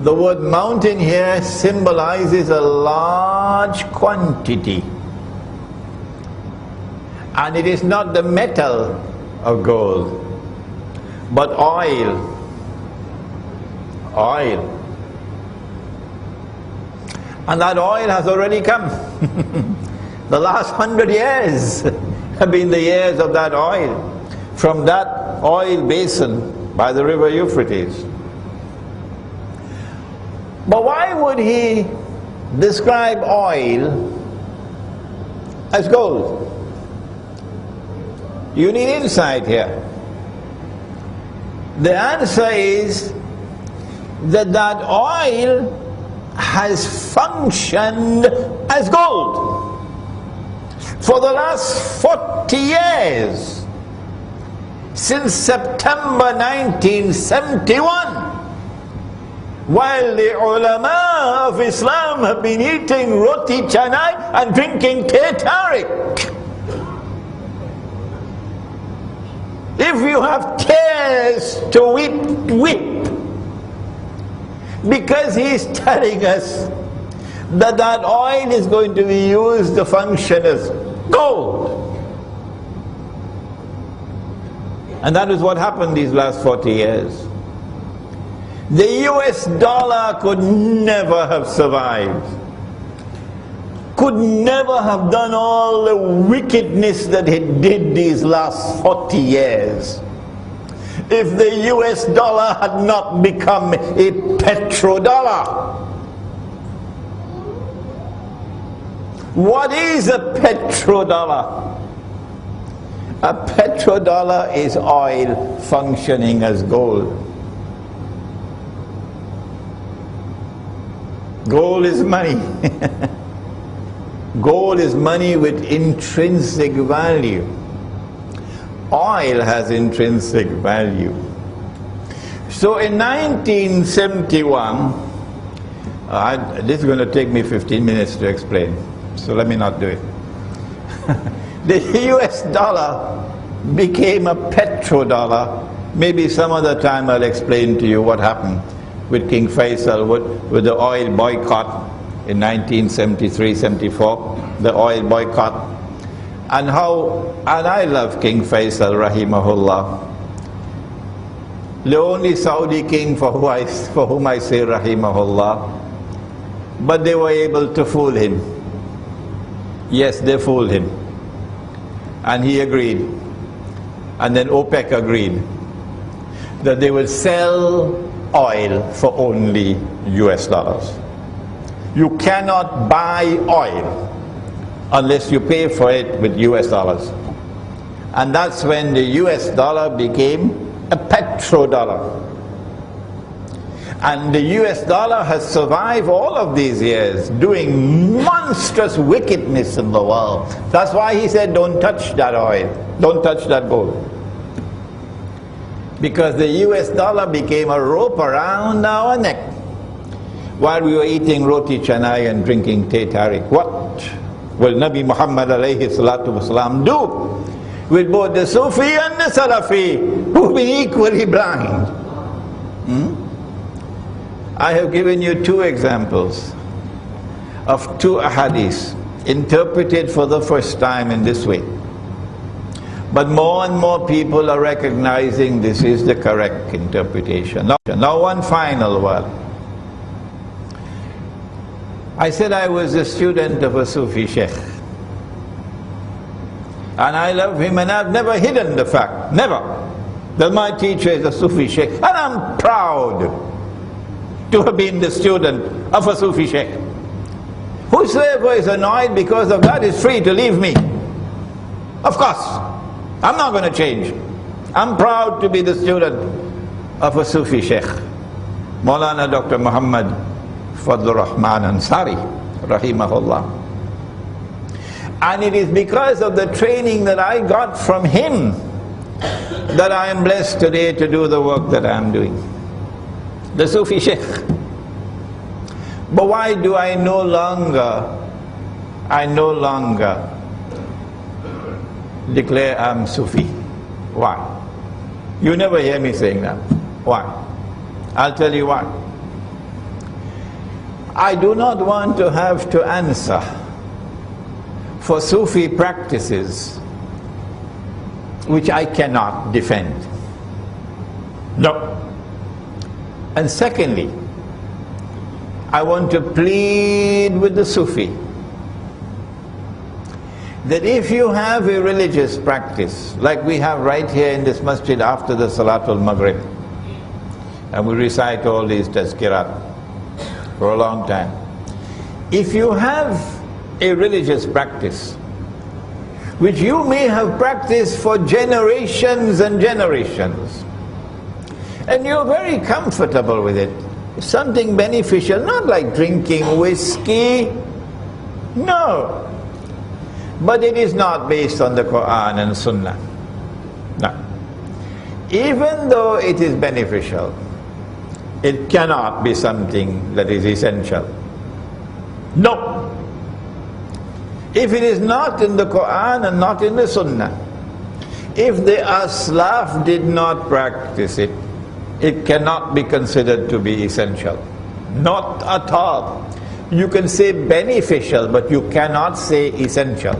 The word mountain here symbolizes a large quantity. And it is not the metal of gold, but oil. Oil. And that oil has already come. The last 100 years have been the years of that oil, from that oil basin by the river Euphrates. But why would he describe oil as gold? You need insight here. The answer is that that oil has functioned as gold for the last 40 years, since September 1971, while the ulama of Islam have been eating roti canai and drinking teh tarik. If you have tears to weep, weep. Because he's telling us that that oil is going to be used to function as gold. And that is what happened these last 40 years. The US dollar could never have survived, could never have done all the wickedness that it did these last 40 years, if the US dollar had not become a petrodollar. What is a petrodollar? A petrodollar is oil functioning as gold. Gold is money. Gold is money with intrinsic value. Oil has intrinsic value. So in 1971, this is going to take me 15 minutes to explain, so let me not do it. The US dollar became a petrodollar. Maybe some other time I'll explain to you what happened with King Faisal, with the oil boycott in 1973-74, the oil boycott. And I love King Faisal, rahimahullah. The only Saudi king for whom I say rahimahullah. But they were able to fool him. Yes, they fooled him. And he agreed. And then OPEC agreed that they will sell oil for only US dollars. You cannot buy oil unless you pay for it with US dollars. And that's when the US dollar became a petrodollar. And the US dollar has survived all of these years, doing monstrous wickedness in the world. That's why he said, don't touch that oil, don't touch that gold. Because the US dollar became a rope around our neck. while we were eating roti canai and drinking teh tarik. What will Nabi Muhammad alayhi salatu wasalam do with both the Sufi and the Salafi who've been equally blind? I have given you two examples of two ahadith interpreted for the first time in this way. But more and more people are recognizing this is the correct interpretation. Now one final word. I said I was a student of a Sufi Sheikh. And I love him, and I've never hidden the fact, never, that my teacher is a Sufi Sheikh. And I'm proud to have been the student of a Sufi Sheikh. Whosoever is annoyed because of that is free to leave me. Of course. I'm not going to change. I'm proud to be the student of a Sufi Sheikh, Maulana Dr. Muhammad Fadlur Rahman Ansari, rahimahullah. And it is because of the training that I got from him that I am blessed today to do the work that I am doing. The Sufi Sheikh. But why do I no longer declare I'm Sufi? Why? You never hear me saying that. Why? I'll tell you why. I do not want to have to answer for Sufi practices which I cannot defend. No. And secondly, I want to plead with the Sufi that if you have a religious practice, like we have right here in this masjid after the Salatul Maghrib, and we recite all these tazkirat for a long time. If you have a religious practice, which you may have practiced for generations and generations, and you're very comfortable with it, something beneficial, not like drinking whiskey, no. But it is not based on the Quran and Sunnah. No. Even though it is beneficial, it cannot be something that is essential. No. If it is not in the Quran and not in the Sunnah, if the Aslaf did not practice it, it cannot be considered to be essential. Not at all. You can say beneficial, but you cannot say essential.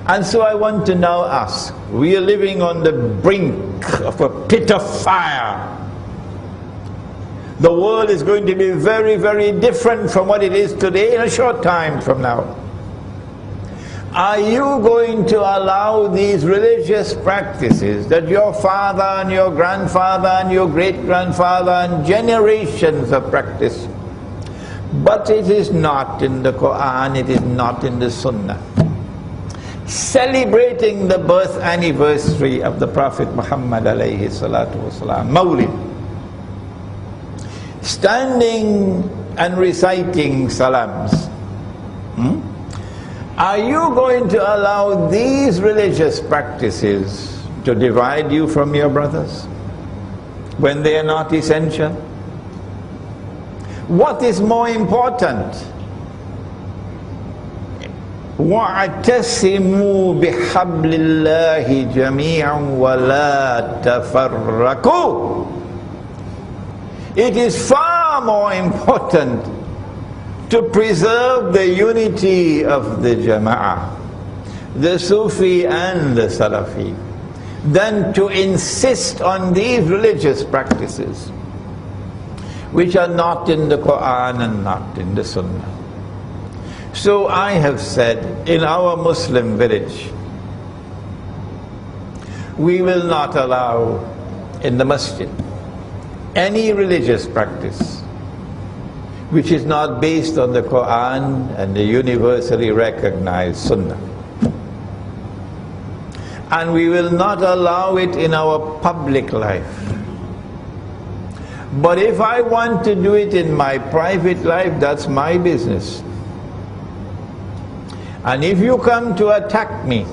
And so I want to now ask, we are living on the brink of a pit of fire. The world is going to be very, very different from what it is today in a short time from now. Are you going to allow these religious practices that your father and your grandfather and your great-grandfather and generations have practiced, but it is not in the Quran, it is not in the Sunnah, celebrating the birth anniversary of the Prophet Muhammad alayhi salatu wasalam, Mawlid, standing and reciting salams? Are you going to allow these religious practices to divide you from your brothers when they are not essential? What is more important? وَاعْتَصِمُوا بِحَبْلِ اللَّهِ جَمِيعًا وَلَا تَفَرَّقُوا. It is far more important to preserve the unity of the Jama'ah, the Sufi and the Salafi, than to insist on these religious practices which are not in the Quran and not in the Sunnah. So I have said, in our Muslim village, we will not allow in the masjid any religious practice which is not based on the Quran and the universally recognized Sunnah. And we will not allow it in our public life. But if I want to do it in my private life, that's my business. And if you come to attack me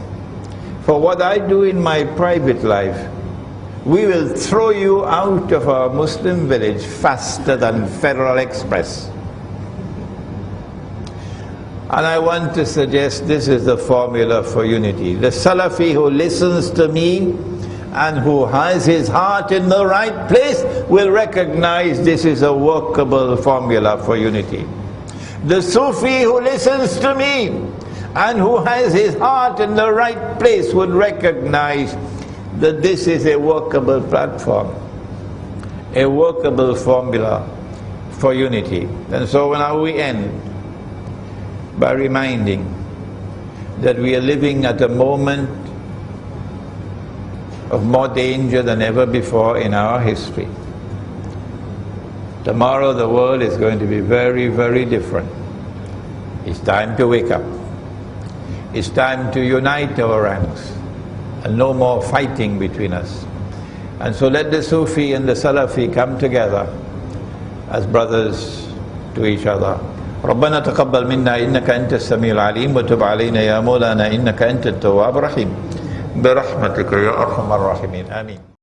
for what I do in my private life, we will throw you out of our Muslim village faster than Federal Express. And I want to suggest this is the formula for unity. The Salafi who listens to me and who has his heart in the right place will recognize this is a workable formula for unity. The Sufi who listens to me and who has his heart in the right place would recognize that this is a workable platform, a workable formula for unity. And so now we end by reminding that we are living at a moment of more danger than ever before in our history. Tomorrow the world is going to be very, very different. It's time to wake up. It's time to unite our ranks and no more fighting between us. And so let the Sufi and the Salafi come together as brothers to each other. ربنا تقبل منا إنك أنت السميع العليم وتب علينا يا مولانا إنك أنت التواب الرحيم برحمتك يا أرحم الراحمين آمين.